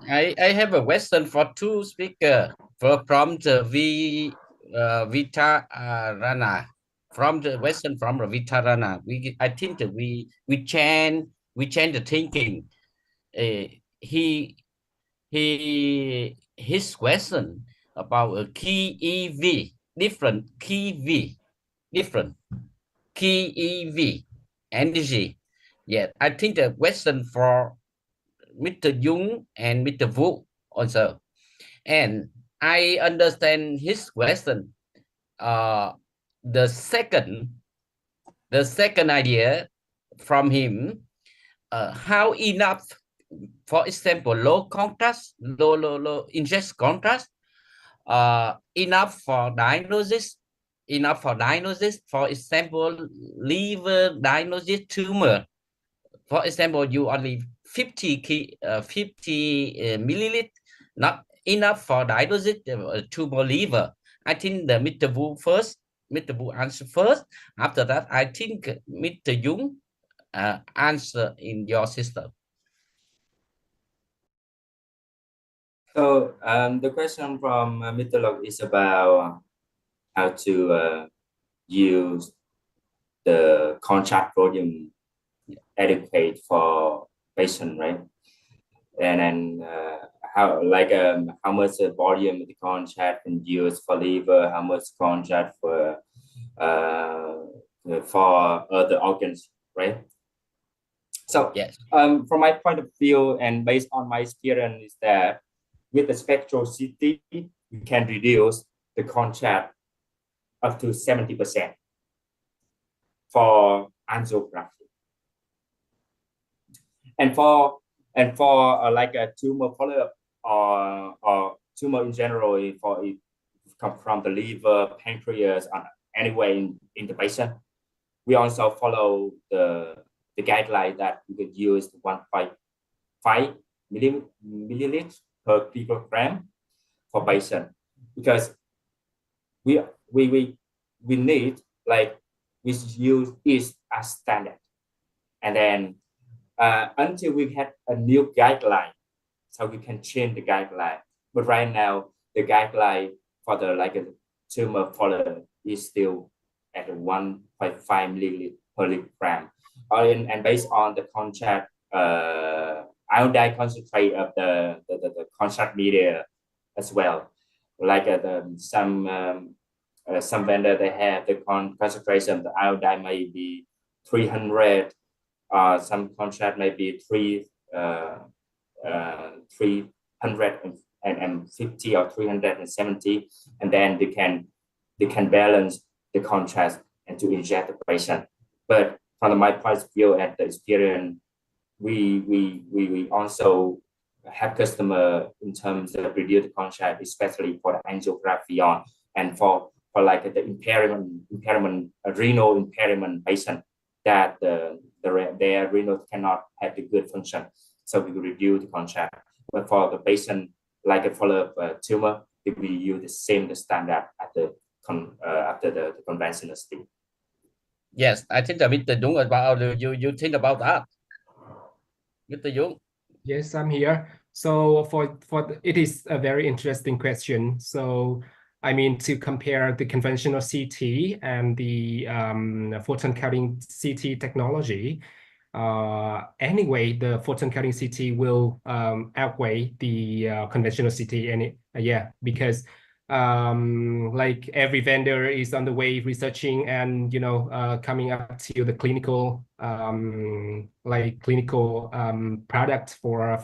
I have a question for two speakers from the Vitarana. From the Western, from the Vitarana. I think that we change the thinking. His question about a key EV, different key EV energy. Yeah, I think the question for Mr. Jung and Mr. Wu also. And I understand his question. The second idea from him, how enough, for example, low contrast, low ingest contrast, enough for diagnosis, for example, liver diagnosis tumor. For example, you only 50 milliliter, not enough for diagnosis tumor liver. I think the Mr. Wu first. Mr. Wu answer first. After that, I think Mr. Jung answer in your system. So the question from Mr. Lộc is about how to use the contrast volume adequate for patient, right? And then how much volume the contrast can use for liver, how much contrast for other organs, right? So yes. From my point of view and based on my experience is that with the spectral CT, we can reduce the contrast up to 70% for angiography. And for like a tumor follow-up or tumor in general, for it come from the liver, pancreas, or anywhere in the patient, we also follow the guideline that we could use 1.5 milliliters per picogram for patient, because we need, like, we use is as standard, and then until we have a new guideline, so we can change the guideline. But right now, the guideline for the tumor follow is still at 1.5 milliliter per kilogram, and based on the contrast iodine concentrate of the contrast media as well. Like some vendor, they have the concentration of the iodine may be 300. Some contrast may be 350 or 370, and then they can balance the contrast and to inject the patient. But from my point of view and the experience, we also have customer in terms of reduce the contrast, especially for the angiography and for like the impairment, renal impairment patient that their renal cannot have the good function, so we will reduce the contrast. But for the patient like a follow-up tumor, we will use the same standard after the conventional state. Yes, I think that Mr. Jung about you think about that, Mr. Jung. Yes, I'm here. So it is a very interesting question. So I mean, to compare the conventional CT and the photon counting CT technology, anyway, the photon counting CT will outweigh the conventional CT, because like every vendor is on the way researching and coming up to the clinical product for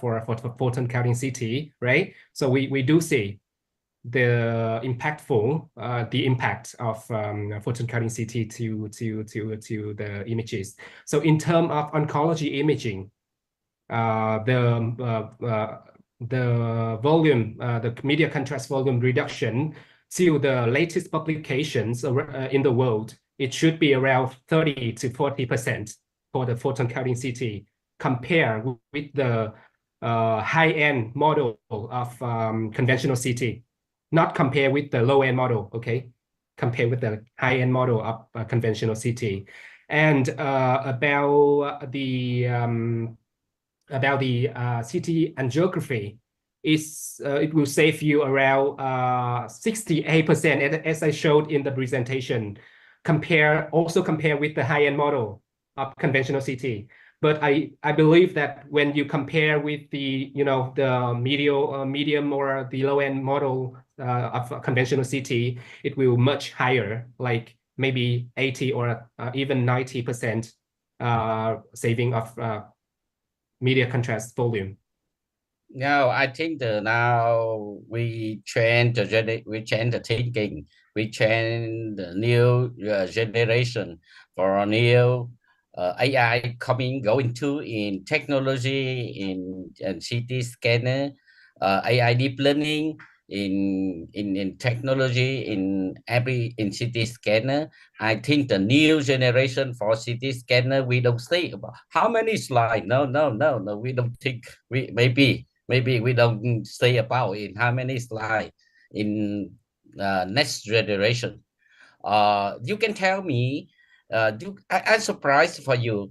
photon counting CT, right? So we do see the impact of photon counting CT to the images. So in terms of oncology imaging, the volume, the media contrast volume reduction to the latest publications in the world it should be around 30 to 40% for the photon counting CT, compared with the high-end model of conventional CT, not compare with the low-end model, okay? Compare with the high-end model of conventional CT. And about the CT angiography, it will save you around 68%, as I showed in the presentation. Also compare with the high-end model of conventional CT. But I believe that when you compare with the the medium or the low-end model of conventional CT, it will much higher, like maybe 80 or even 90% saving of media contrast volume. Now I think now we change the thinking, we change the new generation for a new AI going to in technology, in CT scanner, AI deep learning, in technology, in CT scanner. I think the new generation for CT scanner, we don't say about how many slides. No, we don't think. Maybe we don't say about in how many slides in next generation. You can tell me. I'm surprised for you.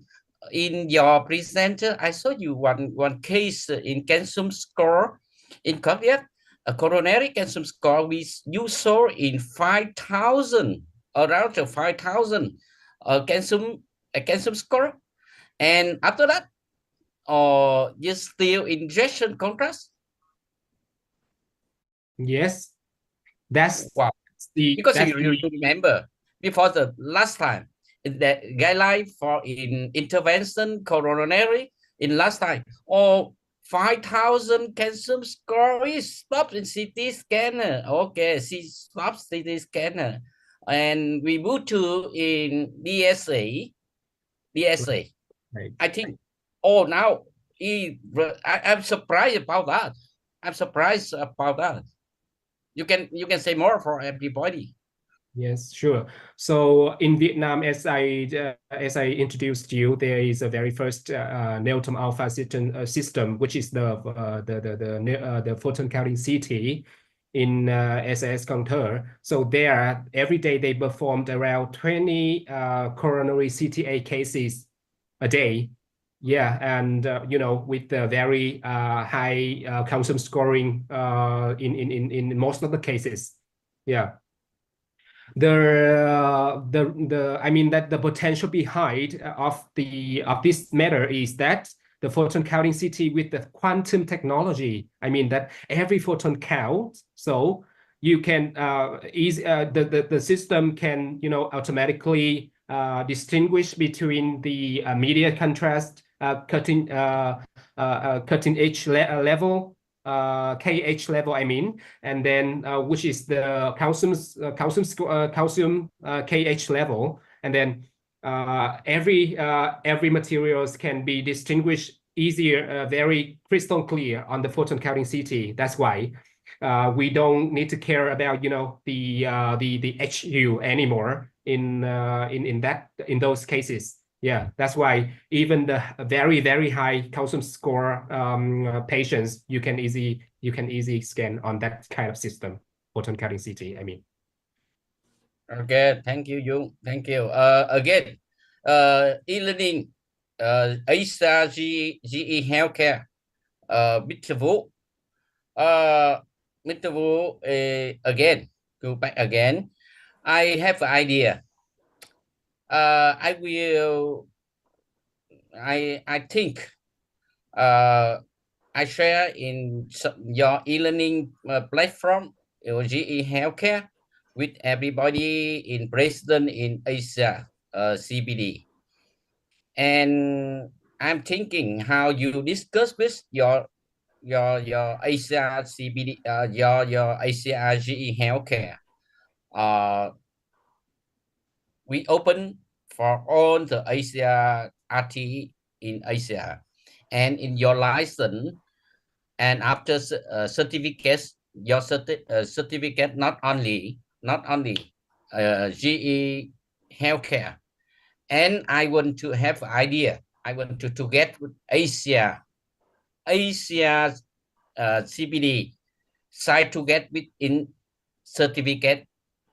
In your presenter, I saw you one case in calcium score in cardiac, a coronary calcium score you saw in 5,000, around 5,000 calcium score, and after that, or you still injection contrast? Yes, that's wow. Because you remember before the last time in the guideline for intervention coronary in last time, 5,000 calcium score is stopped in CT scanner. Okay, she stops CT scanner, and we move to in DSA. Right. I think. Now I'm surprised about that. You can say more for everybody. Yes, sure. So in Vietnam, as I introduced you, there is a very first neutron alpha system, which is the photon counting CT in SAS Contour. So there, every day they performed around 20 coronary CTA cases a day. Yeah, and with the very high calcium scoring in most of the cases. Yeah. I mean that the potential behind of this matter is that the photon counting CT with the quantum technology, I mean that every photon counts, so you can the system can automatically distinguish between the media contrast cutting edge level, KH level, I mean, and then which is the calcium KH level, and then every materials can be distinguished easier, very crystal clear on the photon counting CT. That's why we don't need to care about the HU anymore in those cases. Yeah, that's why even the very high calcium score patients, you can easily scan on that kind of system, photon counting CT, I mean. Okay, thank you, Dung. Thank you. Again, e-learning, ASIA GE Healthcare, Mr. Vũ. Mr. Vũ, again, go back again. I have an idea. I think I share in your e-learning platform, GE Healthcare, with everybody in president in Asia, CPD. And I'm thinking how you discuss with your Asia CPD, your Asia GE Healthcare. We open for all the Asia RT in Asia, and in your license, and after certificates, your certificate not only GE healthcare. And I want to have an idea. I want to get with Asia CPD side to get with in certificate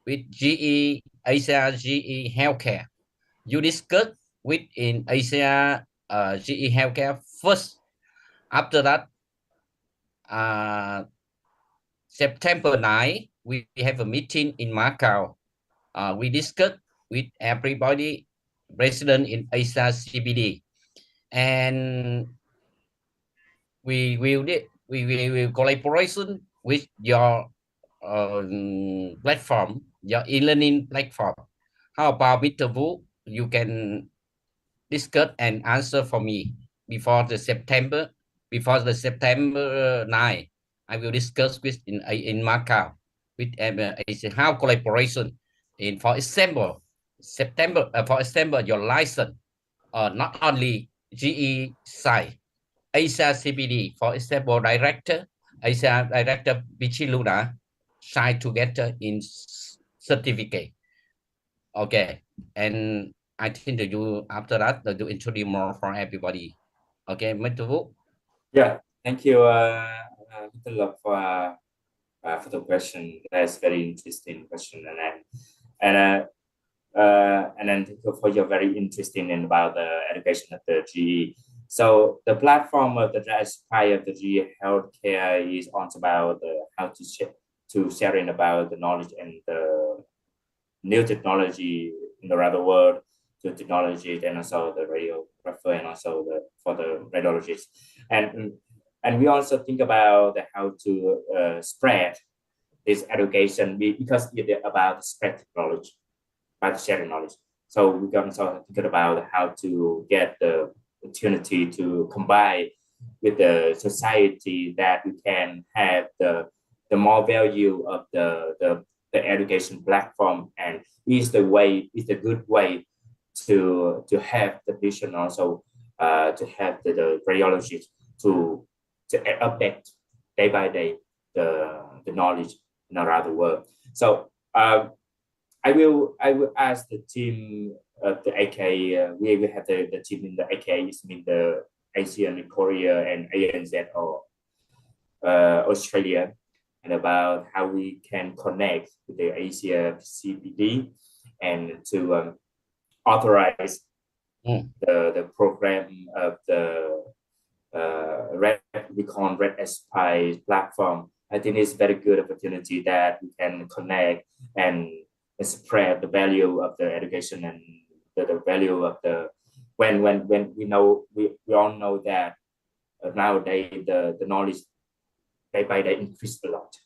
with GE Asia GE Healthcare. You discuss with in Asia GE Healthcare first. After that, September 9, we have a meeting in Macau. We discuss with everybody, president in Asia CPD, and we will collaboration with your platform, your e-learning platform. How about Mr. Wu? You can discuss and answer for me before the September 9. I will discuss with in Macau with how collaboration in, for example, September, for example, your license, not only GE side, Asia CPD, for example, Asia director Vichy Luna signed together in certificate. Okay, and I think that you after that that you introduce more for everybody. Okay, Mr. Wu. Yeah, thank you, Mr. Lộc, for the question. That's very interesting question, and then thank you for your very interesting in about the education of the GE. So the platform of the aspire of the GE healthcare is on about how to sharing about the knowledge and the new technology in the other world, to technology, and also the radiographer, and also for the radiologists, and we also think about how to spread this education, because it's about spread knowledge by sharing knowledge. So we can also think about how to get the opportunity to combine with the society, that we can have the more value of the education platform, and is the good way to have the vision, also to have the radiologist to update day by day the knowledge in around the world. So I will ask the team of the AK. We have the team in the AK, is mean the ASEAN, Korea, and ANZ, or Australia, and about how we can connect with the Asia CPD and to authorize the program of the we call Red Aspire platform. I think it's very good opportunity that we can connect and spread the value of the education, and the value of the when we all know that nowadays the knowledge day by day increase a lot.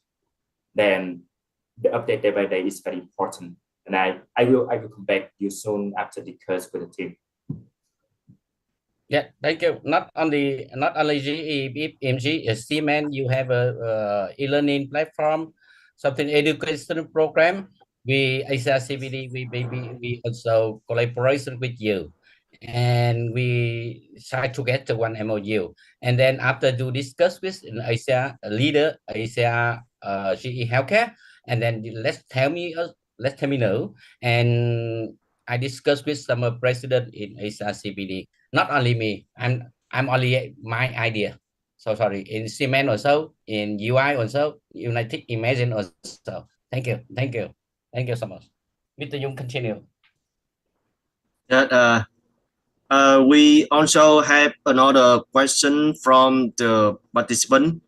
Then the update day by day is very important, and I will come back to you soon after the discuss with the team. Yeah, thank you. Not only GE, MG, Siemens, you have a e-learning platform, something education program. We Asia CPD, we also collaboration with you, and we try to get to one MOU. And then after you discuss with Asia leader, Asia GE healthcare, and then let me know. And I discussed with some president in Asia CPD. Not only me, I'm only my idea. So sorry, in Siemens also, in UI also, United Imagine also. Thank you so much. Mr. Dung, continue. Yeah, we also have another question from the participant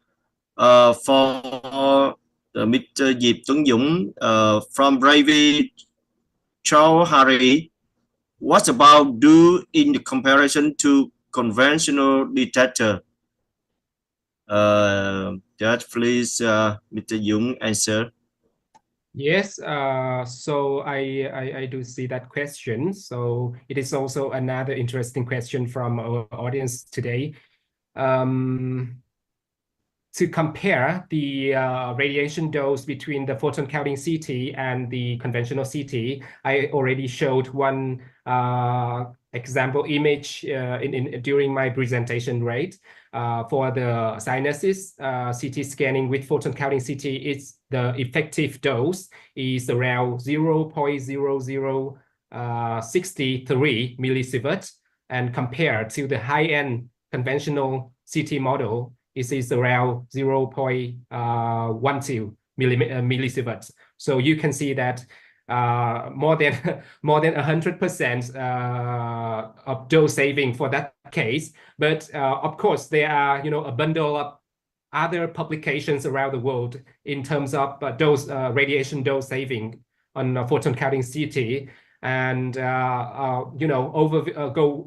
for Mr. Diệp Tuấn Dũng from Ravi Chowhari. What about do in comparison to conventional detector? That please, Mr. Dung, answer. Yes, so I do see that question. So it is also another interesting question from our audience today. To compare the radiation dose between the photon counting CT and the conventional CT, I already showed one example image during my presentation, right? For the sinuses, CT scanning with photon counting CT, the effective dose is around 0.00 63 millisieverts, and compared to the high-end conventional CT model, it is around 0.12 millisieverts. So you can see that more than 100% of dose saving for that case. But of course, there are a bundle of other publications around the world in terms of radiation dose saving on photon counting CT. And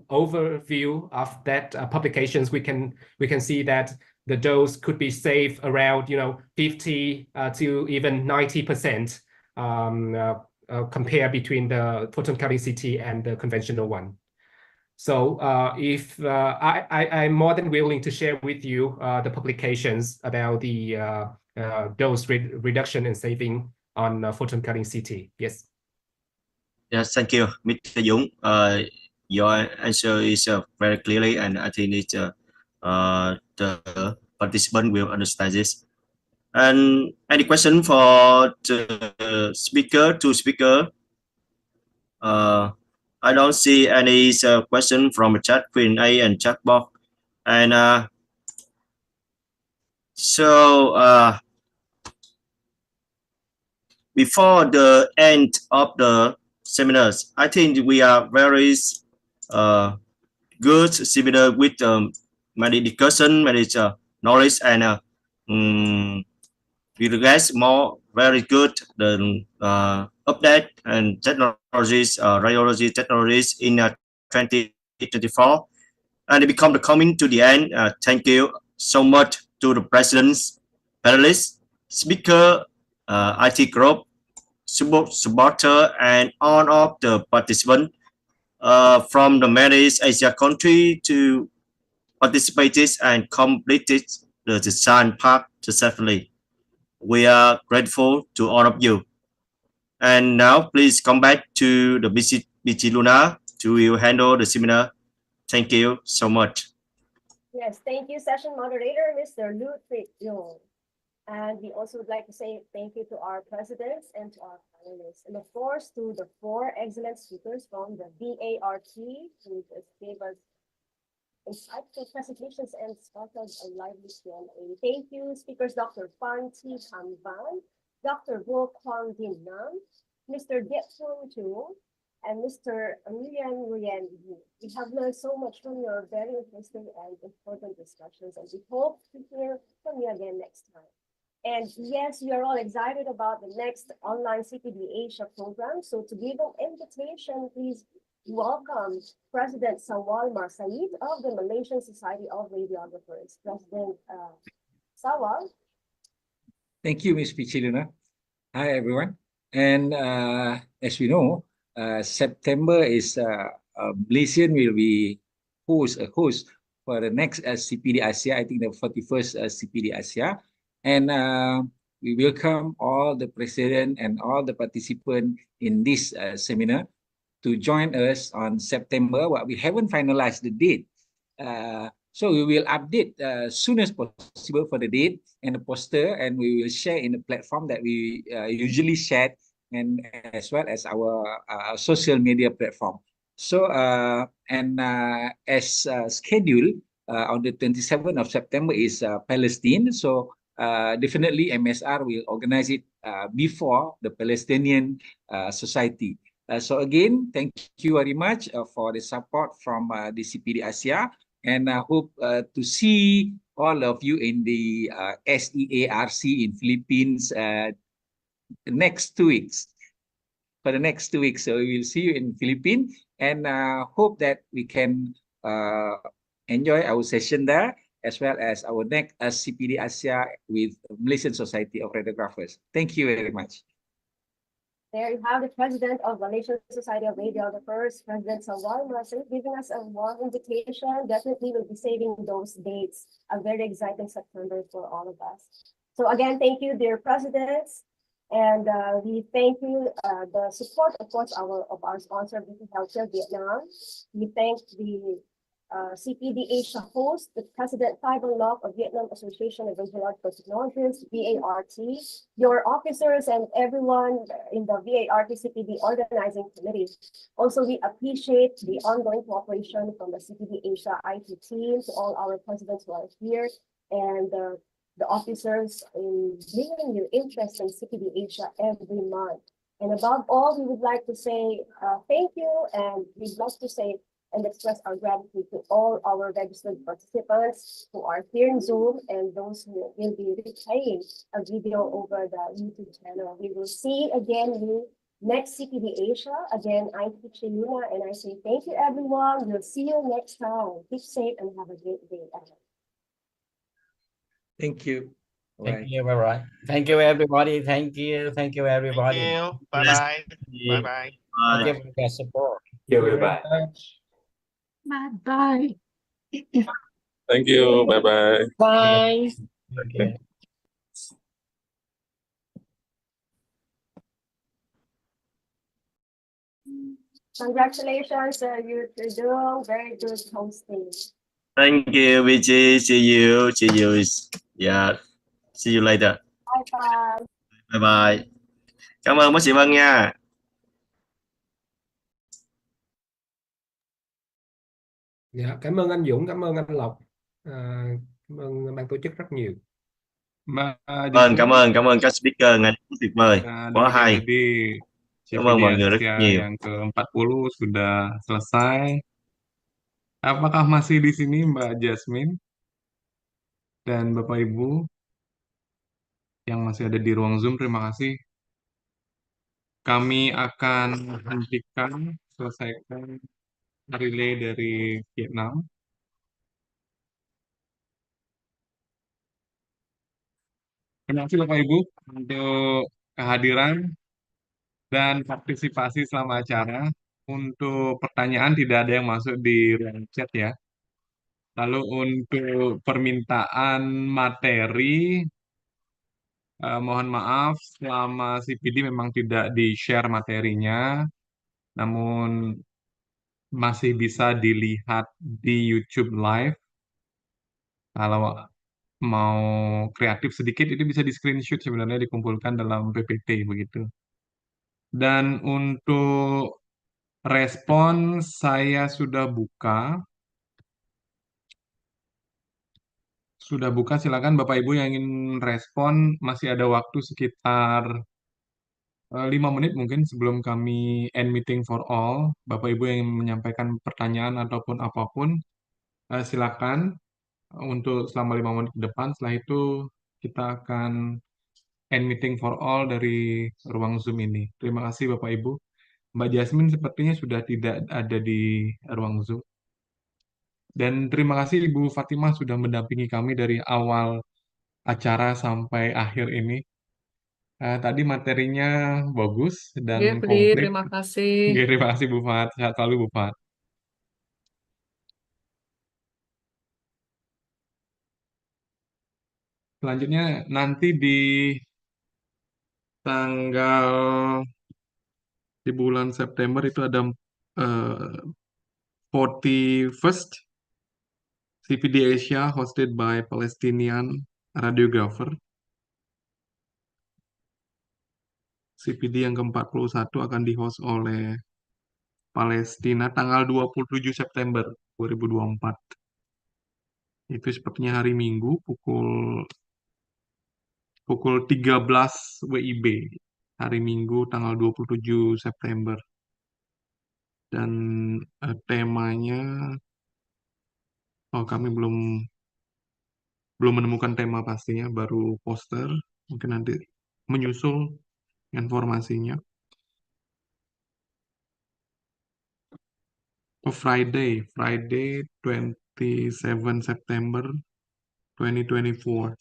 overview of that publications, we can see that the dose could be saved around 50 to even 90% compare between the photon counting CT and the conventional one. So if I'm more than willing to share with you the publications about the dose reduction and saving on photon counting CT. Yes. Yes, thank you, Mr. Dũng. Your answer is very clearly, and I think it's the participant will understand this. And any question for the speaker? I don't see any question from the chat Q&A and chat box. And before the end of the seminars, I think we are very good seminar with many discussion, many knowledge, and we guys more very good the update and technologies, radiology technologies in 2024, and it become the coming to the end. Thank you so much to the presidents, panelists, speaker, IT group, supporter, and all of the participants from the many Asia country to participated and completed the design part successfully. We are grateful to all of you. And now please come back to the BG Luna to handle the seminar. Thank you so much. Yes, thank you, session moderator, Mr. Lu Tuy-Yung. And we also would like to say thank you to our presidents and to our panelists, and of course to the 4 excellent speakers from the VART who just gave us insightful presentations and started a lively Q&A. Thank you, speakers Dr. Phan Thi Tham Van, Dr. Vo Quang Din Nam, Mr. Diep Thuong Chu, and Mr. Nguyen Nguyen Yu. We have learned so much from your very interesting and important discussions, and we hope to hear from you again next time. And yes, we are all excited about the next online CPD Asia program. So to give an invitation, please welcome President Sawal Marsaid of the Malaysian Society of Radiographers. President Sawal. Thank you, Ms. Pichiluna. Hi, everyone. And as we know, September is Malaysian will be a host for the next CPD ASIA, I think the 41st CPD ASIA. And we welcome all the president and all the participants in this seminar to join us on September. Well, we haven't finalized the date. So we will update as soon as possible for the date and the poster, and we will share in the platform that we usually share, and as well as our social media platform. So, as scheduled, on the 27th of September is Palestine. So definitely MSR will organize it before the Palestinian Society. So again, thank you very much for the support from the CPD ASIA, and I hope to see all of you in the SEARC in Philippines next 2 weeks. For the next 2 weeks, so we will see you in Philippines, and hope that we can enjoy our session there, as well as our next CPD ASIA with Malaysian Society of Radiographers. Thank you very much. There you have the president of Malaysian Society of Radiographers, President Sawal Marsaid, giving us a warm invitation. Definitely will be saving those dates. A very exciting September for all of us. So again, thank you, dear presidents. And we thank you the support, of course, of our sponsor, VP Healthcare Vietnam. We thank the CPD Asia host, the President Taiwan Lock of Vietnam Association of Radiological Technologists, VART, your officers and everyone in the VART CPD organizing committee. Also, we appreciate the ongoing cooperation from the CPD Asia IT team, to all our presidents who are here, and the officers in bringing your interest in CPD Asia every month. And above all, we would like to say thank you, and we'd love to say and express our gratitude to all our registered participants who are here in Zoom and those who will be replaying a video over the YouTube channel. We will see again you next CPD Asia. Again, I'm Teacher Luna, and I say thank you, everyone. We'll see you next time. Keep safe and have a great day ahead. Thank you. Thank you, bye-bye. Thank you, everybody. Thank you, everybody. Thank you. Bye-bye. Bye-bye. Thank you for your support. Thank you. Bye. Bye-bye. Thank you. Bye-bye. Bye. Okay. Congratulations, you're doing very good hosting. Thank you, Vici. See you. Yeah. See you later. Bye-bye. Bye bye. Cảm ơn bác sĩ Vân nha. Dạ, cảm ơn anh Dũng, cảm ơn anh Lộc, cảm ơn ban tổ chức rất nhiều. Cảm ơn các speaker ngày tuyệt vời, quá hay. Jadi Cảm ơn CPD mọi người rất Asia nhiều. yang ke-40 sudah selesai. Apakah masih di sini Mbak Jasmine dan Bapak Ibu yang masih ada di ruang Zoom? Terima kasih. Kami akan hentikan, selesaikan relay dari Vietnam. Terima kasih Bapak Ibu untuk kehadiran dan partisipasi selama acara. Untuk pertanyaan tidak ada yang masuk di ruang chat ya. Lalu untuk permintaan materi, mohon maaf selama CPD memang tidak di-share materinya, namun masih bisa dilihat di YouTube Live. Kalau mau kreatif sedikit, itu bisa di-screenshot sebenarnya, dikumpulkan dalam PPT begitu. Dan untuk respon saya sudah buka. Silakan Bapak Ibu yang ingin respon, masih ada waktu sekitar 5 menit mungkin sebelum kami end meeting for all. Bapak Ibu yang ingin menyampaikan pertanyaan ataupun apapun, silakan untuk selama 5 menit ke depan. Setelah itu kita akan end meeting for all dari ruang Zoom ini. Terima kasih Bapak Ibu. Mbak Jasmine sepertinya sudah tidak ada di ruang Zoom. Dan terima kasih Ibu Fatimah sudah mendampingi kami dari awal acara sampai akhir ini. Tadi materinya bagus dan komplit. Terima kasih. Terima kasih Bu Fat. Sehat selalu Bu Fat. Selanjutnya nanti di bulan September itu ada 41st CPD Asia hosted by Palestinian radiographer. CPD yang ke-41 akan di-host oleh Palestina tanggal 27 September 2024. Itu sepertinya hari Minggu pukul 13 WIB. Hari Minggu tanggal 27 September. Dan temanya kami belum menemukan tema pastinya, baru poster. Mungkin nanti menyusul informasinya. Friday 27 September 2024.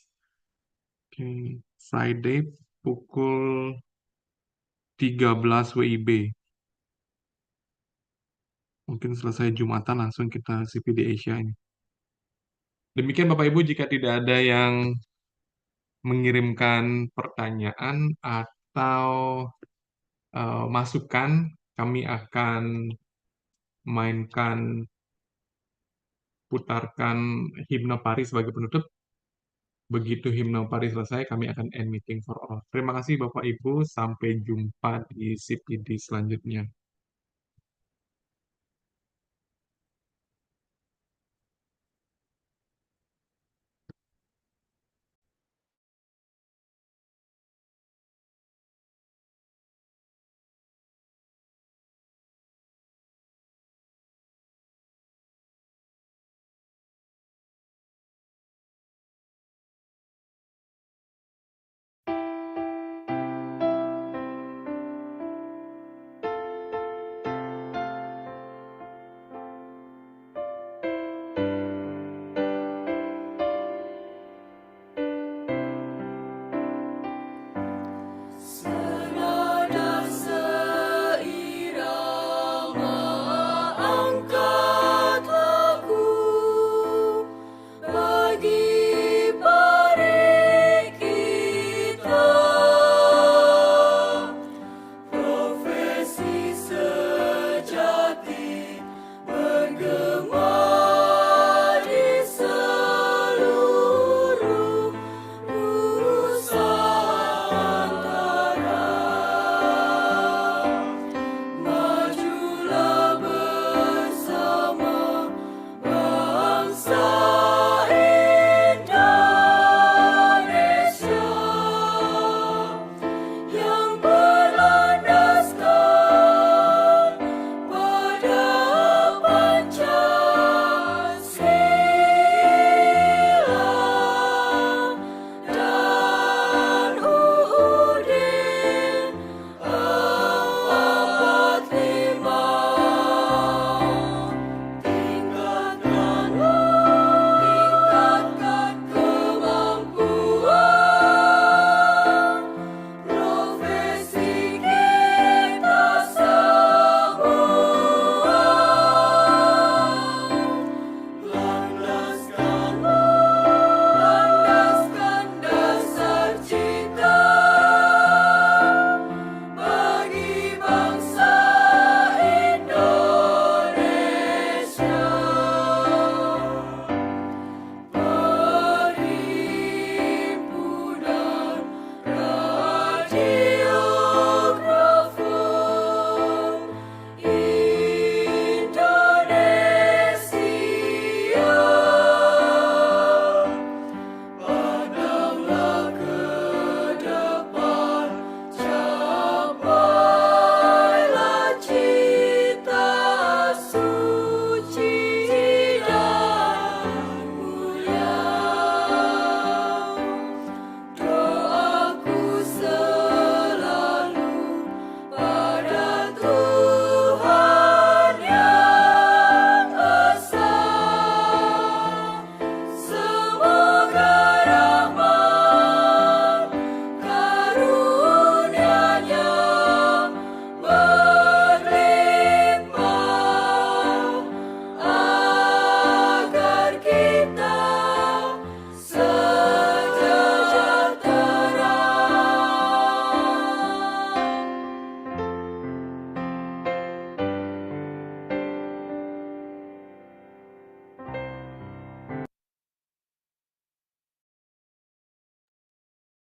Oke, Friday pukul 13 WIB. Mungkin selesai Jumatan langsung kita CPD Asia ini. Demikian Bapak Ibu, jika tidak ada yang mengirimkan pertanyaan atau masukan, kami akan mainkan putarkan himne Paris sebagai penutup. Begitu himne Paris selesai, kami akan end meeting for all. Terima kasih Bapak Ibu, sampai jumpa di CPD selanjutnya.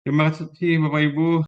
Terima kasih Bapak Ibu.